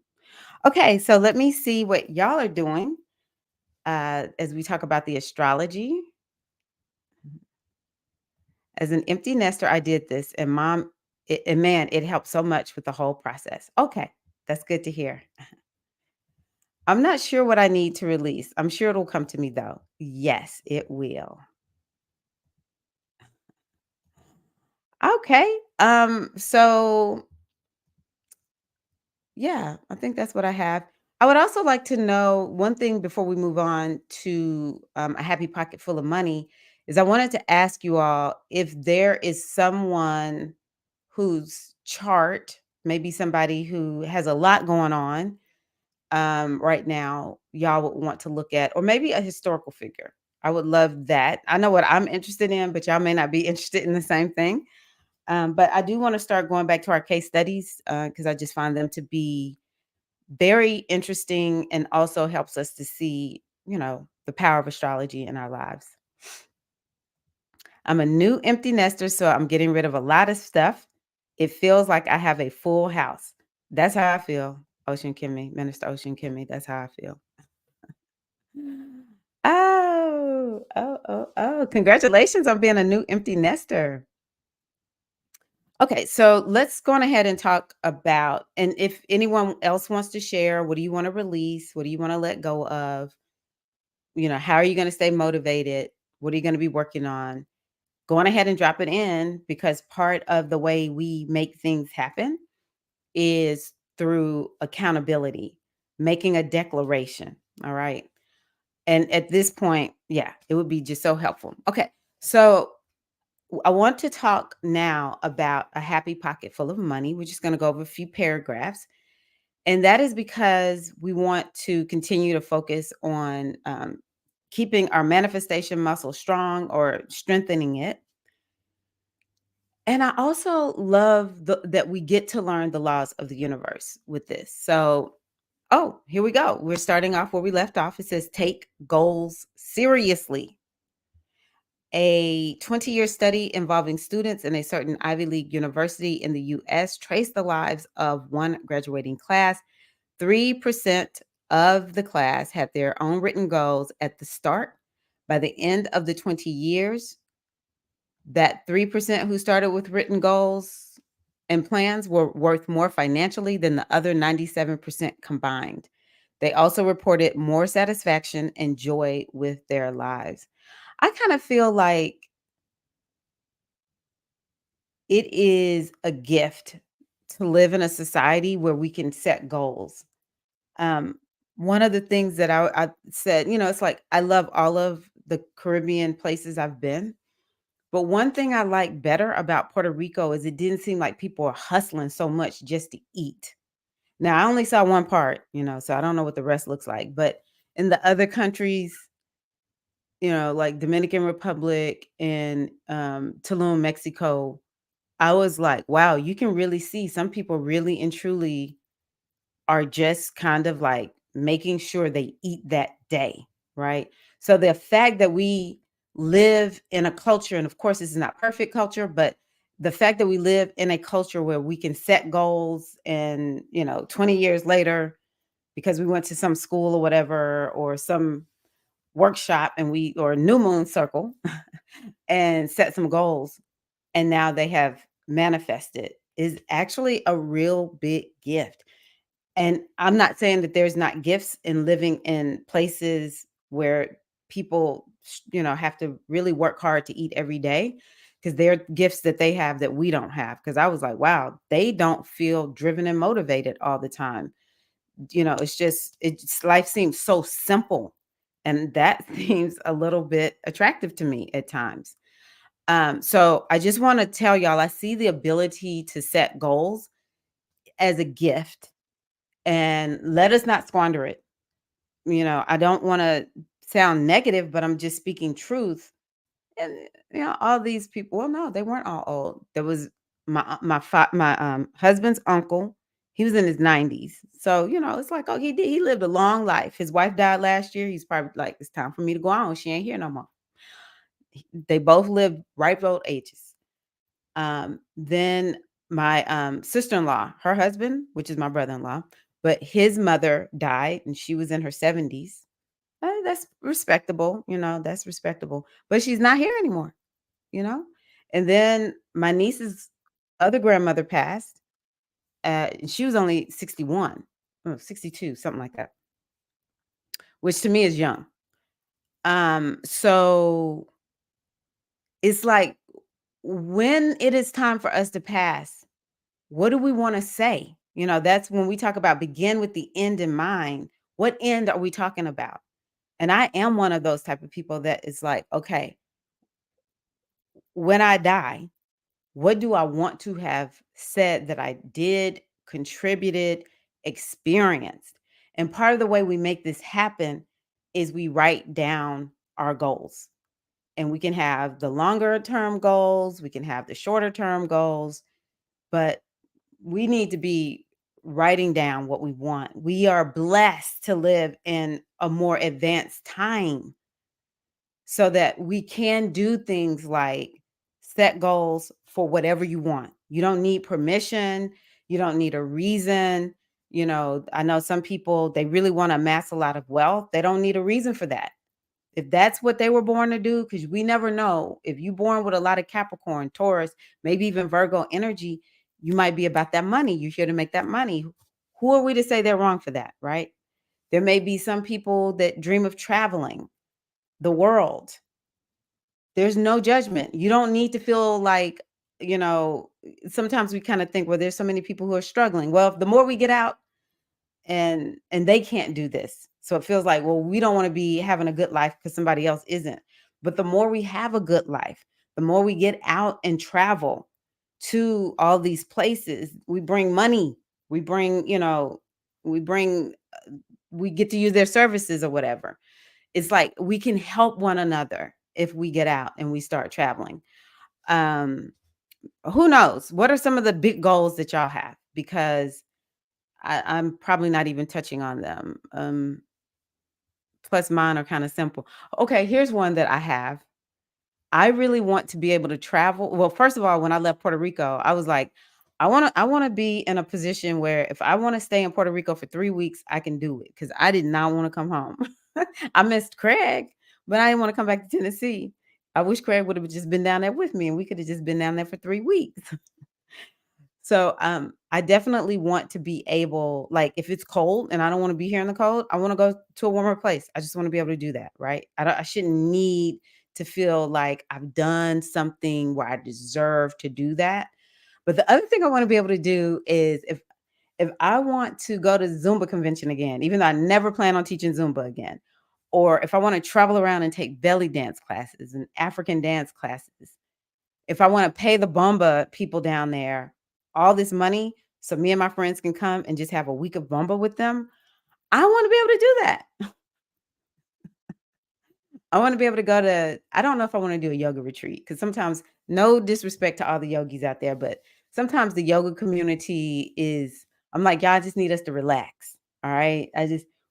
Okay. So let me see what y'all are doing as we talk about the astrology. As an empty nester, I did this, and and man, it helped so much with the whole process. Okay, that's good to hear. I'm not sure what I need to release. I'm sure it'll come to me though. Yes, it will. Okay. So yeah, I think that's what I have. I would also like to know one thing before we move on to a happy pocket full of money is I wanted to ask you all if there is someone whose chart, maybe somebody who has a lot going on right now, y'all would want to look at, or maybe a historical figure. I would love that. I know what I'm interested in, but y'all may not be interested in the same thing. But I do want to start going back to our case studies because I just find them to be very interesting and also helps us to see, the power of astrology in our lives. I'm a new empty nester, so I'm getting rid of a lot of stuff. It feels like I have a full house. That's how I feel, Ocean Kimmy, Minister Ocean Kimmy. That's how I feel. Oh. Congratulations on being a new empty nester. Okay, so let's go on ahead and talk about, and if anyone else wants to share, what do you want to release? What do you want to let go of? How are you going to stay motivated? What are you going to be working on? Go on ahead and drop it in because part of the way we make things happen is through accountability, making a declaration. All right. And at this point, yeah, it would be just so helpful. Okay. So I want to talk now about a happy pocket full of money. We're just going to go over a few paragraphs. And that is because we want to continue to focus on keeping our manifestation muscle strong or strengthening it. And I also love that we get to learn the laws of the universe with this. So, oh, here we go. We're starting off where we left off. It says, take goals seriously. A 20-year study involving students in a certain Ivy League university in the US traced the lives of one graduating class. 3% of the class had their own written goals at the start. By the end of the 20 years, that 3% who started with written goals and plans were worth more financially than the other 97% combined. They also reported more satisfaction and joy with their lives. I kind of feel like it is a gift to live in a society where we can set goals. Um, One of the things that I said, it's like I love all of the Caribbean places I've been. But one thing I like better about Puerto Rico is it didn't seem like people are hustling so much just to eat. Now, I only saw one part, so I don't know what the rest looks like. But in the other countries, like Dominican Republic and Tulum, Mexico, I was like, wow, you can really see some people really and truly are just kind of like making sure they eat that day, right? So the fact that we live in a culture, and of course, this is not perfect culture, but the fact that we live in a culture where we can set goals and, 20 years later, because we went to some school or whatever, or some workshop or new moon circle and set some goals, and now they have manifested is actually a real big gift. And I'm not saying that there's not gifts in living in places where people, have to really work hard to eat every day because there are gifts that they have that we don't have. Because I was like, wow, they don't feel driven and motivated all the time. Life seems so simple. And that seems a little bit attractive to me at times. So I just want to tell y'all, I see the ability to set goals as a gift and let us not squander it. I don't want to sound negative, but I'm just speaking truth. And all these people, well, no, they weren't all old. There was my husband's uncle. He was in his 90s. So, it's like, oh, he lived a long life. His wife died last year. He's probably like, it's time for me to go on. She ain't here no more. They both lived ripe old ages. Then my sister-in-law, her husband, which is my brother-in-law, but his mother died and she was in her 70s. That's respectable, that's respectable. But she's not here anymore, you know? And then my niece's other grandmother passed. And she was only 61, 62, something like that, which to me is young. So it's like, when it is time for us to pass, what do we want to say? That's when we talk about begin with the end in mind. What end are we talking about? And I am one of those type of people that is like, okay, when I die, what do I want to have said that I did, contributed, experienced? And part of the way we make this happen is we write down our goals. And we can have the longer term goals, we can have the shorter term goals, but we need to be writing down what we want. We are blessed to live in a more advanced time so that we can do things like set goals for whatever you want. You don't need permission. You don't need a reason. I know some people, they really want to amass a lot of wealth. They don't need a reason for that. If that's what they were born to do, because we never know. If you're born with a lot of Capricorn, Taurus, maybe even Virgo energy, you might be about that money. You're here to make that money. Who are we to say they're wrong for that, right? There may be some people that dream of traveling the world. There's no judgment. You don't need to feel like, you know, sometimes we kind of think, well, there's so many people who are struggling. Well, the more we get out, and they can't do this. So it feels like, well, we don't want to be having a good life because somebody else isn't. But the more we have a good life, the more we get out and travel to all these places, we bring money, we bring, we bring we get to use their services or whatever. It's like we can help one another if we get out and we start traveling. Um, who knows? What are some of the big goals that y'all have? Because I'm probably not even touching on them. Plus mine are kind of simple. Okay, here's one that I have. I really want to be able to travel. Well, first of all, when I left Puerto Rico, I was like, I want to be in a position where if I want to stay in Puerto Rico for 3 weeks, I can do it because I did not want to come home. I missed Craig, but I didn't want to come back to Tennessee. I wish Craig would have just been down there with me and we could have just been down there for 3 weeks. So, I definitely want to be able, like, if it's cold and I don't want to be here in the cold, I want to go to a warmer place. I just want to be able to do that, right? I shouldn't need to feel like I've done something where I deserve to do that. But the other thing I want to be able to do is if I want to go to Zumba convention again, even though I never plan on teaching Zumba again, or if I want to travel around and take belly dance classes and African dance classes, if I wanna pay the Bumba people down there all this money so me and my friends can come and just have a week of Bumba with them, I wanna be able to do that. I wanna be able to go to, I don't know if I wanna do a yoga retreat because sometimes, no disrespect to all the yogis out there, but sometimes the yoga community is, I'm like, "Y'all just need us to relax, all right?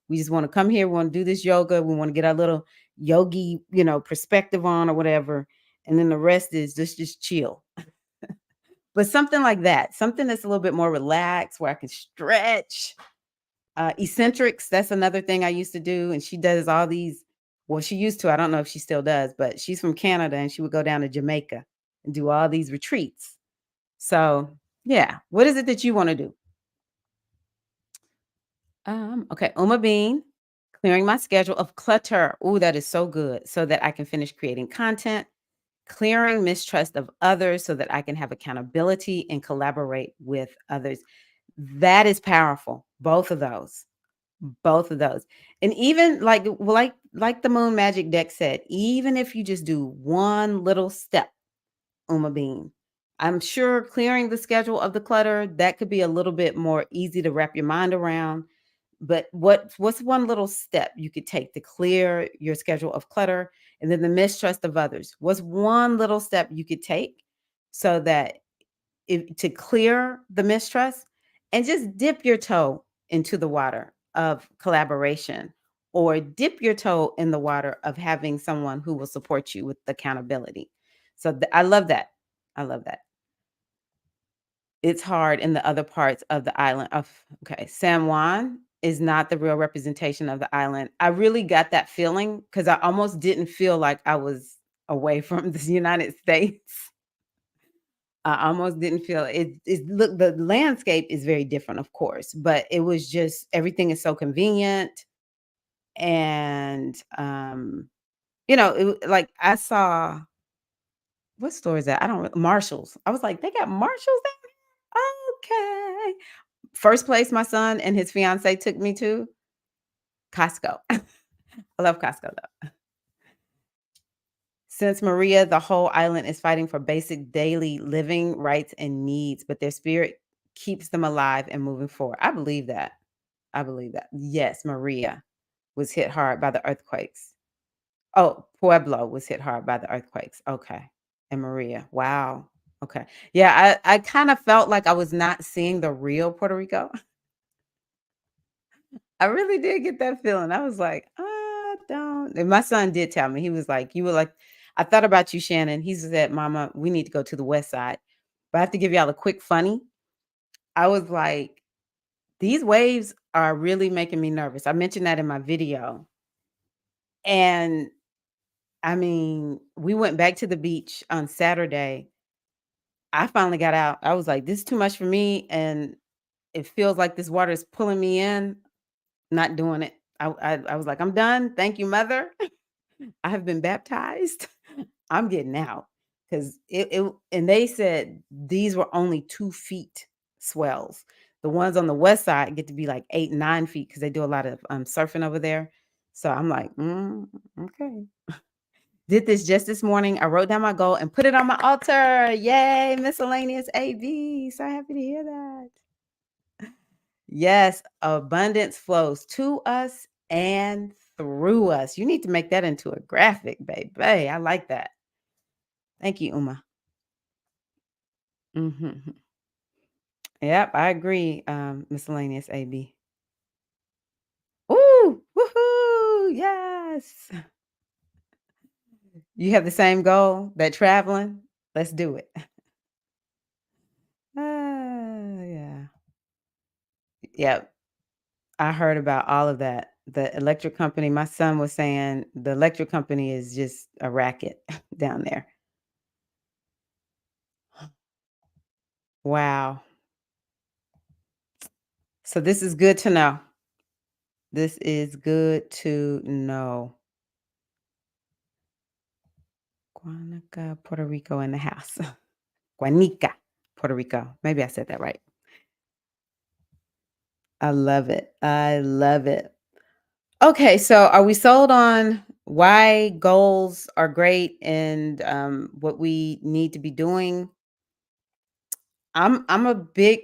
We just wanna come here, we wanna do this yoga, we wanna get our little yogi, perspective on or whatever, and then the rest is just chill." But something like that, something that's a little bit more relaxed where I can stretch. Eccentrics, that's another thing I used to do, and she does all these, well, she used to, I don't know if she still does, but she's from Canada, and she would go down to Jamaica and do all these retreats. So, yeah. What is it that you wanna do? Okay, Bean, clearing my schedule of clutter. Ooh, that is so good, so that I can finish creating content, clearing mistrust of others so that I can have accountability and collaborate with others. That is powerful. Both of those. Both of those. And even like the moon magic deck said, even if you just do one little step, Bean, I'm sure clearing the schedule of the clutter, that could be a little bit more easy to wrap your mind around But what's one little step you could take to clear your schedule of clutter and then the mistrust of others? What's one little step you could take so that to clear the mistrust and just dip your toe into the water of collaboration or dip your toe in the water of having someone who will support you with accountability. So I love that. I love that. It's hard in the other parts of the island of okay, San Juan is not the real representation of the island. I really got that feeling because I almost didn't feel like I was away from the United States. I almost didn't feel it. Look, the landscape is very different, of course, but it was just everything is so convenient. And like I saw what store is that? I don't Marshalls. I was like, they got Marshalls there? Okay. First place my son and his fiance took me to Costco. I love Costco though. Since Maria, the whole island is fighting for basic daily living rights and needs, but their spirit keeps them alive and moving forward. I believe that. I believe that. Yes, Maria was hit hard by the earthquakes. Oh, Pueblo was hit hard by the earthquakes. Okay. And Maria. Wow. Okay. Yeah, I kind of felt like I was not seeing the real Puerto Rico. I really did get that feeling. I was like, I don't. And my son did tell me, he was like, you were like, I thought about you, Shannon. He said, Mama, we need to go to the West Side. But I have to give y'all a quick funny. I was like, these waves are really making me nervous. I mentioned that in my video. And I mean, we went back to the beach on Saturday. I finally got out. I was like, this is too much for me. And it feels like this water is pulling me in. Not doing it. I was like, I'm done. Thank you, mother. I have been baptized. I'm getting out because and they said these were only 2 feet swells. The ones on the west side get to be like 8, 9 feet because they do a lot of surfing over there. So I'm like, okay. Did this just this morning. I wrote down my goal and put it on my altar. Yay, miscellaneous AB. So happy to hear that. Yes, abundance flows to us and through us. You need to make that into a graphic, baby. I like that. Thank you, Uma. Mhm. Yep, I agree, miscellaneous AB. Ooh, woohoo, yes. You have the same goal, that traveling? Let's do it. Yeah. Yep, I heard about all of that. The electric company, my son was saying the electric company is just a racket down there. Wow. So this is good to know. This is good to know. Guanica, Puerto Rico in the house. Guanica, Puerto Rico. Maybe I said that right. I love it. I love it. Okay, so are we sold on why goals are great and what we need to be doing? I'm a big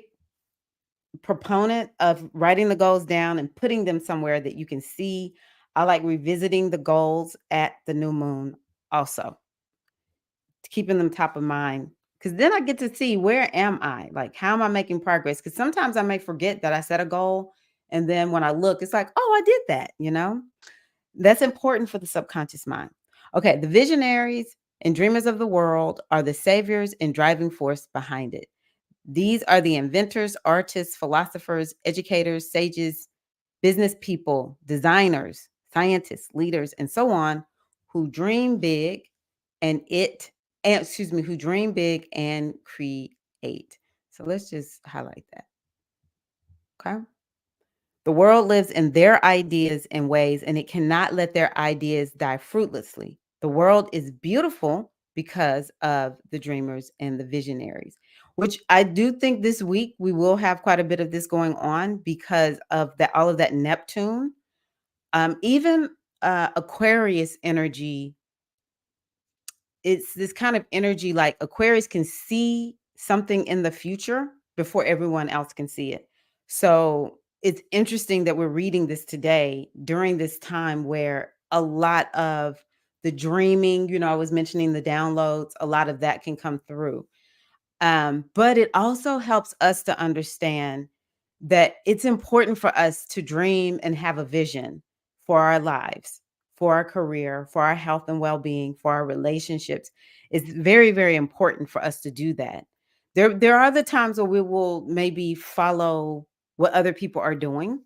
proponent of writing the goals down and putting them somewhere that you can see. I like revisiting the goals at the new moon also, keeping them top of mind. Because then I get to see where am I? Like, how am I making progress? Because sometimes I may forget that I set a goal. And then when I look, it's like, oh, I did that. That's important for the subconscious mind. Okay, the visionaries and dreamers of the world are the saviors and driving force behind it. These are the inventors, artists, philosophers, educators, sages, business people, designers, scientists, leaders, and so on who dream big and who dream big and create. So let's just highlight that. Okay. The world lives in their ideas and ways, and it cannot let their ideas die fruitlessly. The world is beautiful because of the dreamers and the visionaries, which I do think this week we will have quite a bit of this going on because of that, all of that Neptune. Even Aquarius energy, it's this kind of energy like Aquarius can see something in the future before everyone else can see it. So it's interesting that we're reading this today during this time where a lot of the dreaming, I was mentioning the downloads, a lot of that can come through. But it also helps us to understand that it's important for us to dream and have a vision for our lives, for our career, for our health and well-being, for our relationships. It's very, very important for us to do that. There are the times where we will maybe follow what other people are doing.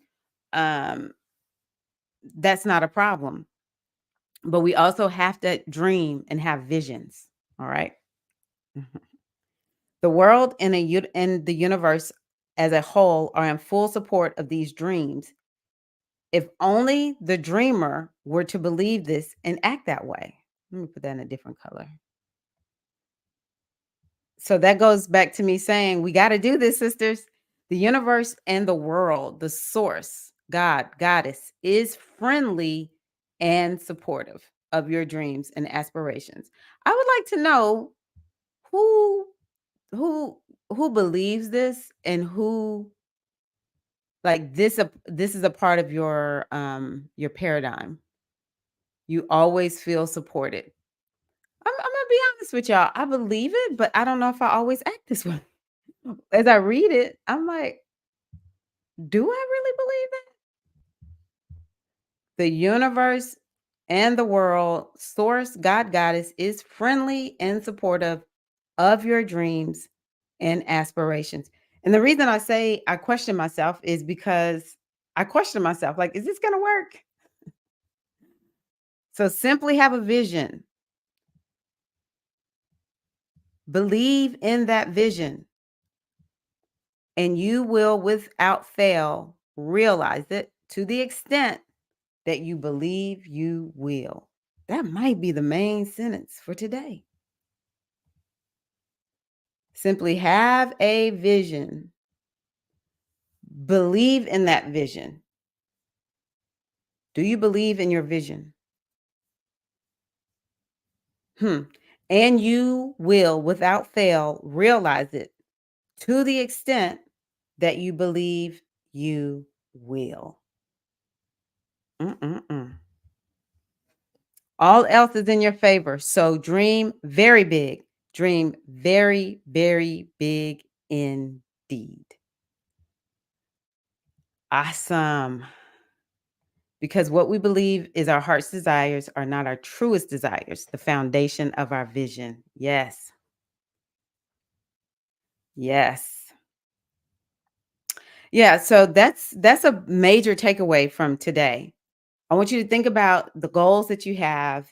Um, that's not a problem. But we also have to dream and have visions. All right. Mhm. The world and the universe as a whole are in full support of these dreams. If only the dreamer were to believe this and act that way. Let me put that in a different color. So that goes back to me saying, we got to do this, sisters. The universe and the world, the source, God, goddess, is friendly and supportive of your dreams and aspirations. I would like to know who who who believes this and who, like, this is a part of your paradigm. You always feel supported. I'm gonna be honest with y'all. I believe it, but I don't know if I always act this way. As I read it, I'm like, do I really believe that? The universe and the world, source, God, goddess, is friendly and supportive of your dreams and aspirations. And the reason I say I question myself is because I question myself, like, is this gonna work? So simply have a vision. Believe in that vision, and you will, without fail, realize it to the extent that you believe you will. That might be the main sentence for today. Simply have a vision. Believe in that vision. Do you believe in your vision? Hmm. And you will, without fail, realize it to the extent that you believe you will. Mm-mm-mm. All else is in your favor. So dream very big. Dream very, very big indeed. Awesome. Because what we believe is our heart's desires are not our truest desires, the foundation of our vision. Yes. Yes. Yeah, so that's a major takeaway from today. I want you to think about the goals that you have,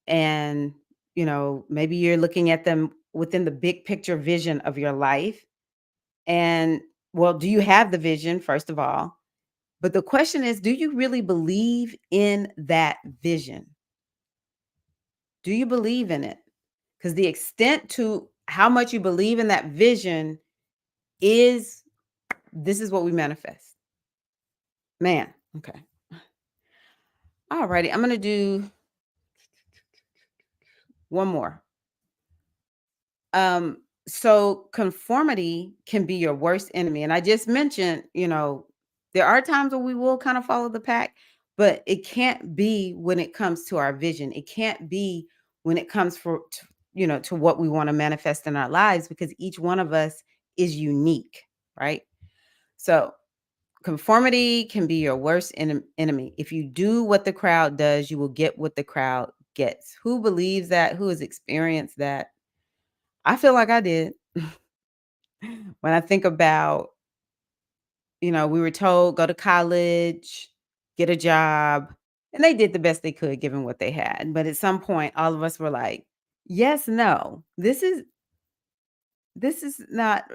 and maybe you're looking at them within the big picture vision of your life. And, well, do you have the vision, first of all? But the question is, do you really believe in that vision? Do you believe in it? Because the extent to how much you believe in that vision is this is what we manifest. Man, okay. All righty. I'm gonna do one more. So conformity can be your worst enemy. And I just mentioned, there are times when we will kind of follow the pack, but it can't be when it comes to our vision. It can't be when it comes to what we want to manifest in our lives, because each one of us is unique, right? So conformity can be your worst enemy. If you do what the crowd does, you will get what the crowd gets. Who believes that? Who has experienced that? I feel like I did. When I think about, we were told go to college, get a job, and they did the best they could given what they had. But at some point, all of us were like, yes, no, this is not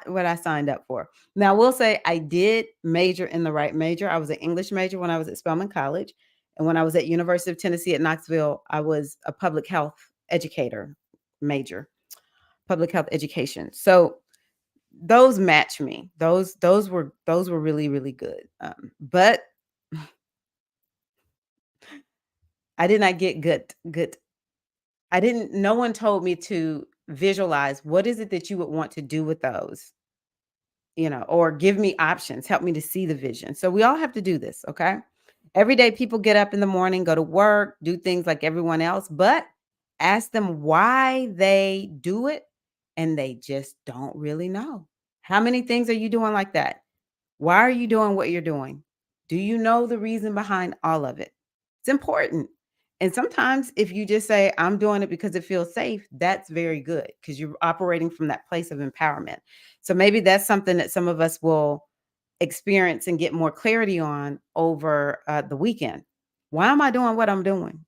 what I signed up for. Now, I will say I did major in the right major. I was an English major when I was at Spelman College. And when I was at University of Tennessee at Knoxville, I was a public health educator major, public health education. So those match me. Those were really, really good. But I did not get good. I didn't no one told me to visualize what is it that you would want to do with those or give me options, help me to see the vision. So we all have to do this, okay? Every day people get up in the morning, go to work, do things like everyone else, but ask them why they do it and they just don't really know. How many things are you doing like that? Why are you doing what you're doing? Do you know the reason behind all of it? It's important. And sometimes if you just say, I'm doing it because it feels safe, that's very good because you're operating from that place of empowerment. So maybe that's something that some of us will experience and get more clarity on over the weekend. Why am I doing what I'm doing?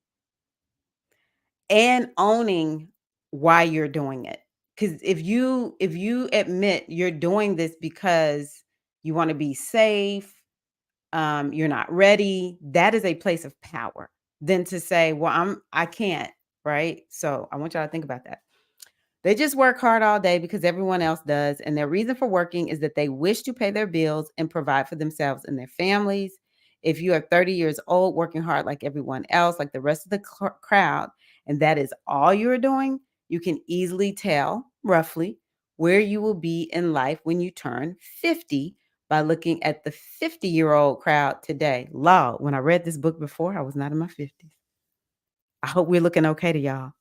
And owning why you're doing it. Because if you admit you're doing this because you want to be safe, you're not ready, that is a place of power. Than to say, well, I can't, right? So I want y'all to think about that. They just work hard all day because everyone else does. And their reason for working is that they wish to pay their bills and provide for themselves and their families. If you are 30 years old, working hard like everyone else, like the rest of the crowd, and that is all you're doing, you can easily tell roughly where you will be in life when you turn 50 by looking at the 50-year-old crowd today. Law, when I read this book before, I was not in my 50s. I hope we're looking okay to y'all.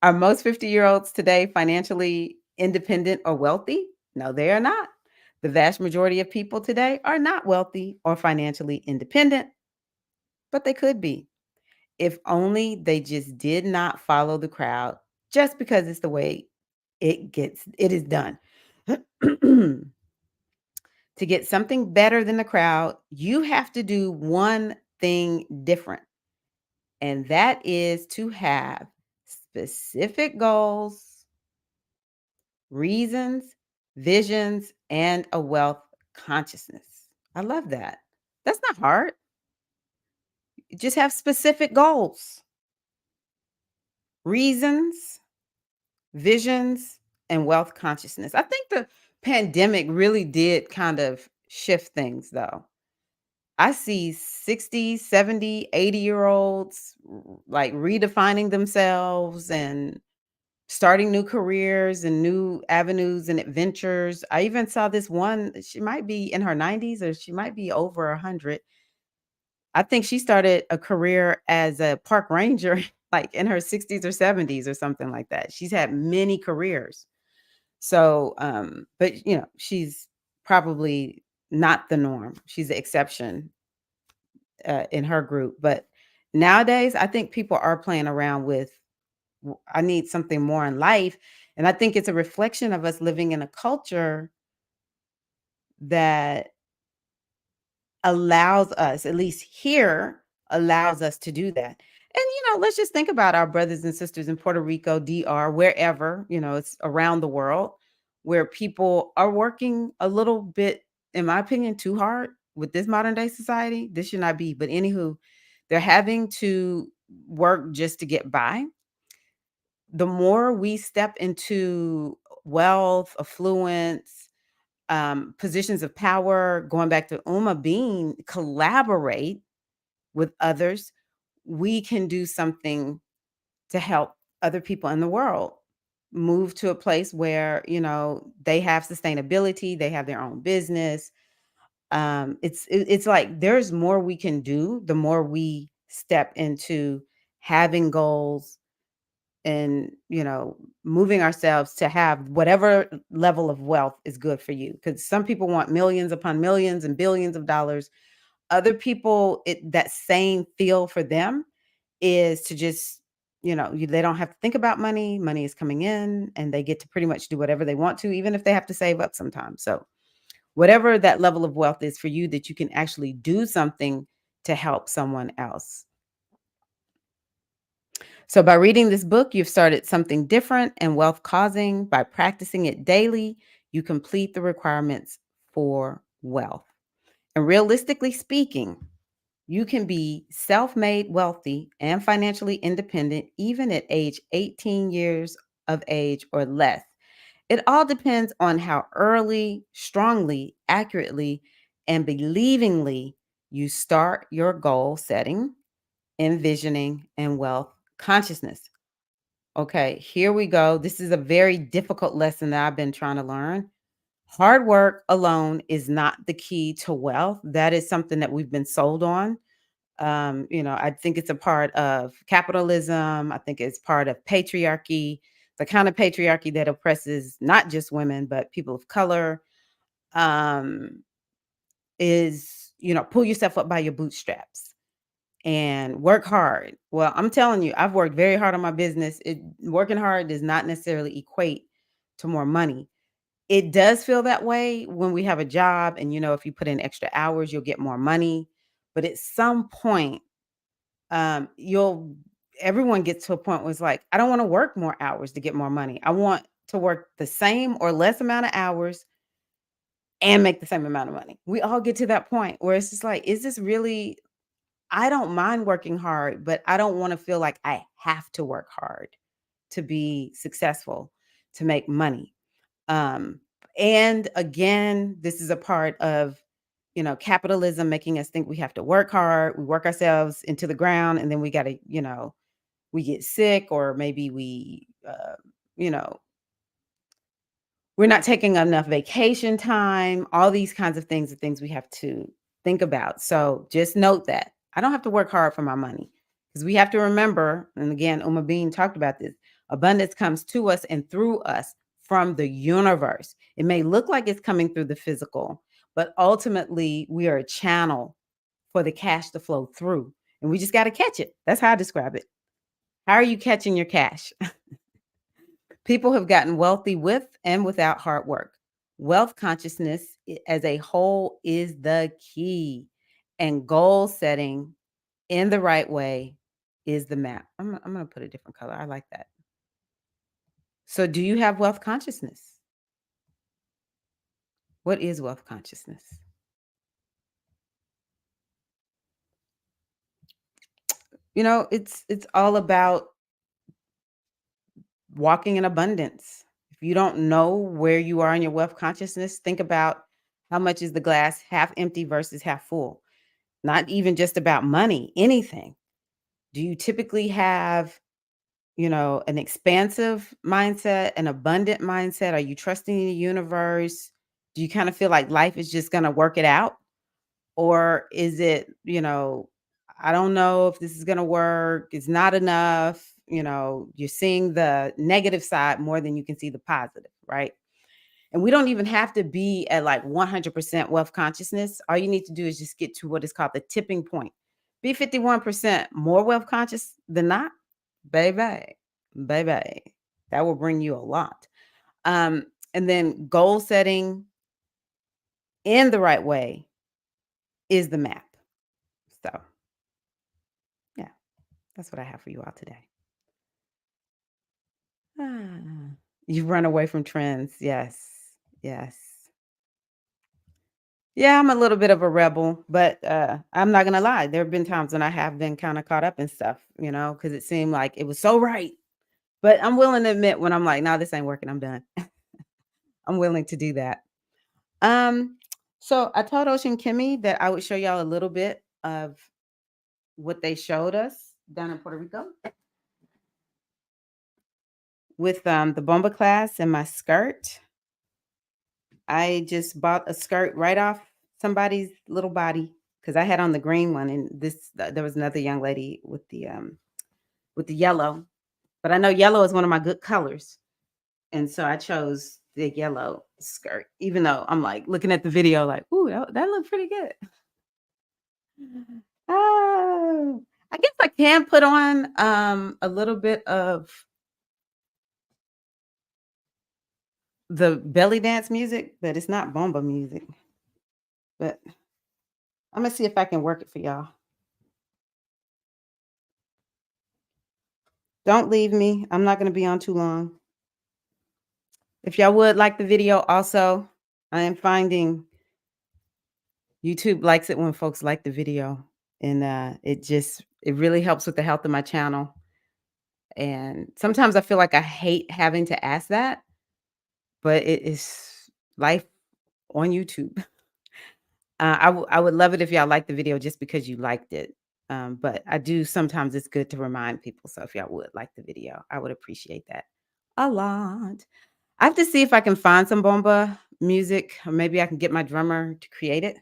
Are most 50-year-olds today financially independent or wealthy? No, they are not. The vast majority of people today are not wealthy or financially independent, but they could be if only they just did not follow the crowd just because it's the way it is done. To get something better than the crowd, you have to do one thing different, and that is to have specific goals, reasons, visions, and a wealth consciousness. I love that. That's not hard. Just have specific goals, reasons, visions, and wealth consciousness. I think the pandemic really did kind of shift things, though. I see 60, 70, 80-year olds like redefining themselves and starting new careers and new avenues and adventures. I even saw this one, she might be in her 90s or she might be over 100. I think she started a career as a park ranger like in her 60s or 70s or something like that. She's had many careers. So, but she's probably not the norm. She's the exception in her group. But nowadays, I think people are playing around with I need something more in life. And I think it's a reflection of us living in a culture that allows us, at least here, allows us to do that. And, let's just think about our brothers and sisters in Puerto Rico, DR, wherever, it's around the world where people are working a little bit, in my opinion, too hard with this modern day society. This should not be. But anywho, they're having to work just to get by. The more we step into wealth, affluence, positions of power, going back to being collaborate with others, we can do something to help other people in the world move to a place where, they have sustainability, they have their own business. It's like there's more we can do the more we step into having goals and moving ourselves to have whatever level of wealth is good for you, because some people want millions upon millions and billions of dollars. Other people, that same feel for them is to just they don't have to think about money. Money is coming in and they get to pretty much do whatever they want to, even if they have to save up sometimes. So whatever that level of wealth is for you, that you can actually do something to help someone else. So, by reading this book, you've started something different and wealth causing. By practicing it daily, you complete the requirements for wealth. And realistically speaking, you can be self made wealthy and financially independent even at age 18 years of age or less. It all depends on how early, strongly, accurately, and believingly you start your goal setting, envisioning, and wealth consciousness. Okay, here we go. This is a very difficult lesson that I've been trying to learn. Hard work alone is not the key to wealth. That is something that we've been sold on. I think it's a part of capitalism. I think it's part of patriarchy, the kind of patriarchy that oppresses not just women, but people of color. Um, pull yourself up by your bootstraps and work hard. Well, I'm telling you, I've worked very hard on my business. Working hard does not necessarily equate to more money. It does feel that way when we have a job and, if you put in extra hours, you'll get more money. But at some point, you'll everyone gets to a point where it's like, I don't want to work more hours to get more money. I want to work the same or less amount of hours and make the same amount of money. We all get to that point where it's just like, is this really I don't mind working hard, but I don't want to feel like I have to work hard to be successful, to make money. Um, and again, this is a part of, capitalism making us think we have to work hard. We work ourselves into the ground, and then we got to, we get sick, or maybe you know, we're not taking enough vacation time. All these kinds of things are things we have to think about. So just note that I don't have to work hard for my money, because we have to remember, and again, Uma Bean talked about this, abundance comes to us and through us from the universe. It may look like it's coming through the physical, but ultimately we are a channel for the cash to flow through. And we just got to catch it. That's how I describe it. How are you catching your cash? People have gotten wealthy with and without hard work. Wealth consciousness as a whole is the key, and goal setting in the right way is the map. I'm going to put a different color. I like that. So, do you have wealth consciousness? What is wealth consciousness? It's all about walking in abundance. If you don't know where you are in your wealth consciousness, think about how much is the glass half empty versus half full. Not even just about money, anything. Do you typically have, an expansive mindset, an abundant mindset? Are you trusting in the universe? Do you kind of feel like life is just going to work it out? Or is it, I don't know if this is going to work. It's not enough. You're seeing the negative side more than you can see the positive, right? And we don't even have to be at like 100% wealth consciousness. All you need to do is just get to what is called the tipping point. Be 51% more wealth conscious than not, baby, baby. That will bring you a lot. And then goal setting in the right way is the map. So, yeah, that's what I have for you all today. Ah, you run away from trends. Yes. Yes. Yeah, I'm a little bit of a rebel, but I'm not gonna lie. There have been times when I have been kind of caught up in stuff, because it seemed like it was so right. But I'm willing to admit when I'm like, no, this ain't working. I'm done. I'm willing to do that. Um, so I told Ocean Kimmy that I would show y'all a little bit of what they showed us down in Puerto Rico with the bomba class and my skirt. I just bought a skirt right off somebody's little body because I had on the green one, and there was another young lady with the yellow. But I know yellow is one of my good colors, and so I chose the yellow skirt. Even though I'm like looking at the video, like, ooh, that looked pretty good. Oh, I guess I can put on a little bit of the belly dance music, but it's not bomba music. But I'm gonna see if I can work it for y'all. Don't leave me. I'm not gonna be on too long. If y'all would like the video also, I am finding YouTube likes it when folks like the video. And it really helps with the health of my channel. And sometimes I feel like I hate having to ask that, but it is life on YouTube. I would love it if y'all liked the video just because you liked it. But I do sometimes it's good to remind people. So if y'all would like the video, I would appreciate that a lot. I have to see if I can find some bomba music, or maybe I can get my drummer to create it.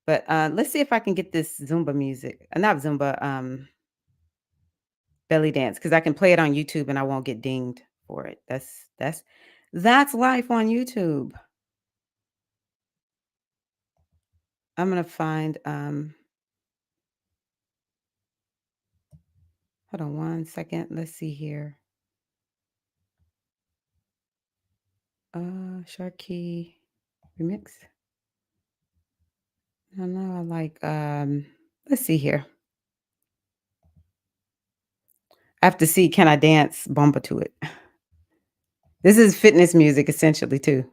But, let's see if I can get this Zumba music not Zumba, belly dance, because I can play it on YouTube and I won't get dinged for it. That's life on YouTube. I'm gonna find, hold on one second, let's see here. Sharky remix? I don't know, I like, let's see here. I have to see, can I dance bomba to it? This is fitness music essentially too.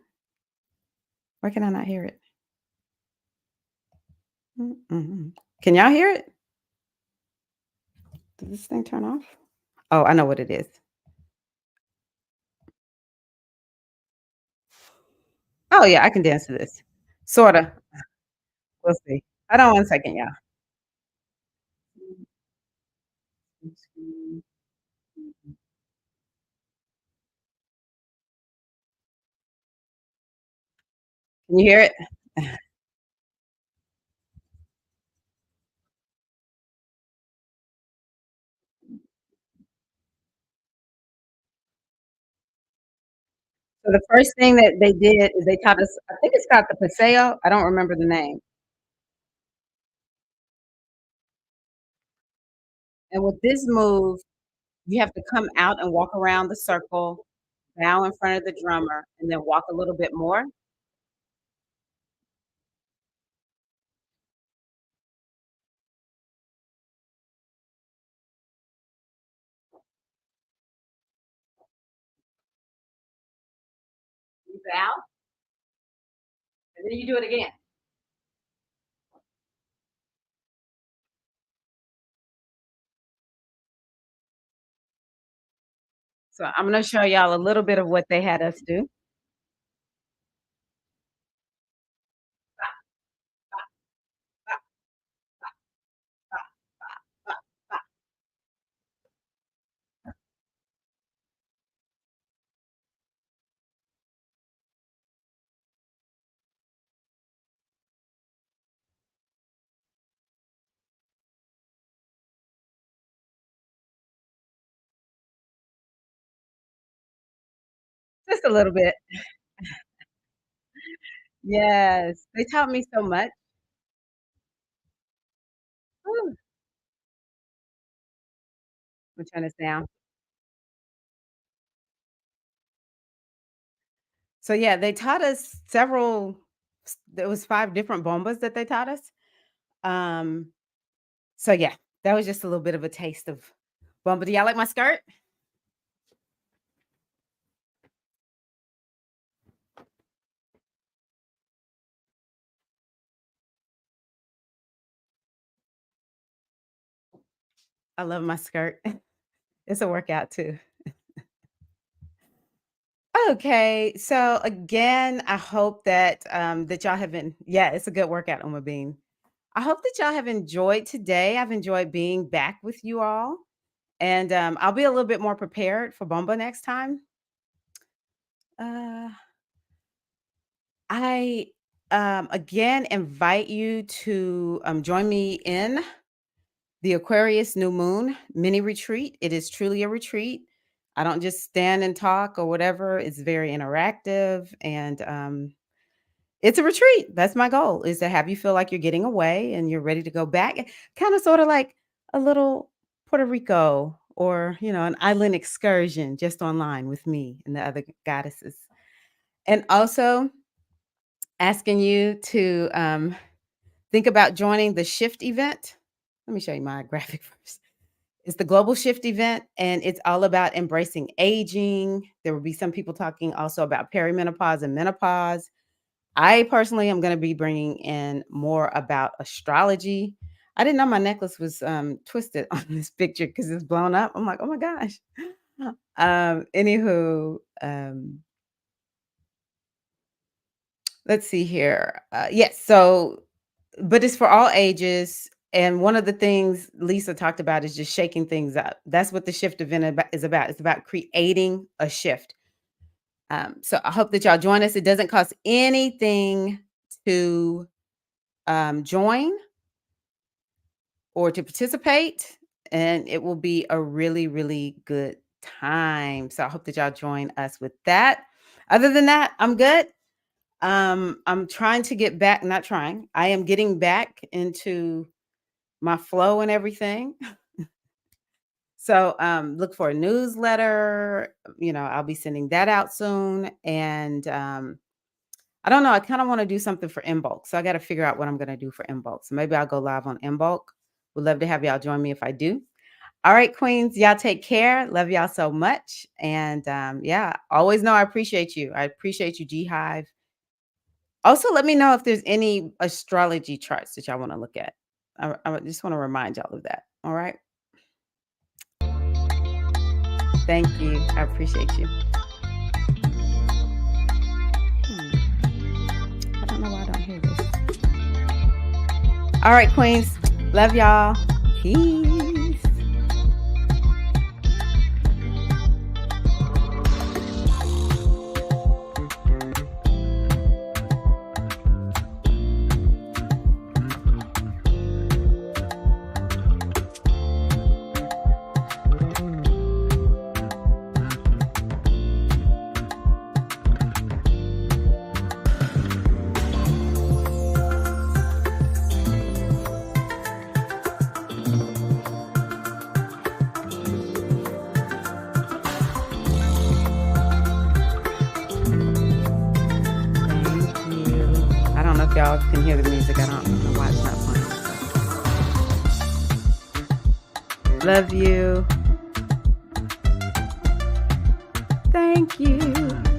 Why can I not hear it? Mm. Can y'all hear it? Did this thing turn off? Oh, I know what it is. Oh, yeah, I can dance to this. Sorta. We'll see. Hold on one second, y'all. Can you hear it? So the first thing that they did is they taught us, I think it's called the paseo, I don't remember the name. And with this move, you have to come out and walk around the circle, bow in front of the drummer, and then walk a little bit more. You bow, and then you do it again. So I'm gonna show y'all a little bit of what they had us do. Just a little bit. Yes, they taught me so much. Woo. I'm turn this down. So, yeah, they taught us several there was 5 different bombas that they taught us. Um, so, yeah, that was just a little bit of a taste of bomba. Do y'all like my skirt? I love my skirt. It's a workout too. Okay, so again, I hope that, that y'all have been yeah, it's a good workout, Uma Bean. I hope that y'all have enjoyed today. I've enjoyed being back with you all, and, I'll be a little bit more prepared for bomba next time. Uh I, again invite you to join me in the Aquarius new moon mini retreat. It is truly a retreat. I don't just stand and talk or whatever. It's very interactive and it's a retreat. That's my goal is to have you feel like you're getting away and you're ready to go back. Kind of sort of like a little Puerto Rico or, an island excursion just online with me and the other goddesses. And also, asking you to think about joining the Shift event. Let me show you my graphic first. It's the Global Shift event, and it's all about embracing aging. There will be some people talking also about perimenopause and menopause. I personally am going to be bringing in more about astrology. I didn't know my necklace was twisted on this picture because it's blown up. I'm like, oh my gosh. Anywho, let's see here. Yes, so but it's for all ages. And one of the things Lisa talked about is just shaking things up. That's what the shift event is about. It's about creating a shift. So I hope that y'all join us. It doesn't cost anything to join or to participate, and it will be a really, really good time. So I hope that y'all join us with that. Other than that, I'm good. I'm trying to get back, not trying. I am getting back into my flow and everything. So look for a newsletter. I'll be sending that out soon. And I don't know. I kind of want to do something for Inbulk. So I got to figure out what I'm going to do for Inbulk. So maybe I'll go live on Inbulk. Would love to have y'all join me if I do. All right, queens, y'all take care. Love y'all so much. And yeah, always know I appreciate you. I appreciate you, G Hive. Also, let me know if there's any astrology charts that y'all want to look at. I just want to remind y'all of that. All right. Thank you. I appreciate you. I don't know why I don't hear this. All right, queens. Love y'all. Peace. Y'all can hear the music. I don't know why it's not playing. Love you. Thank you.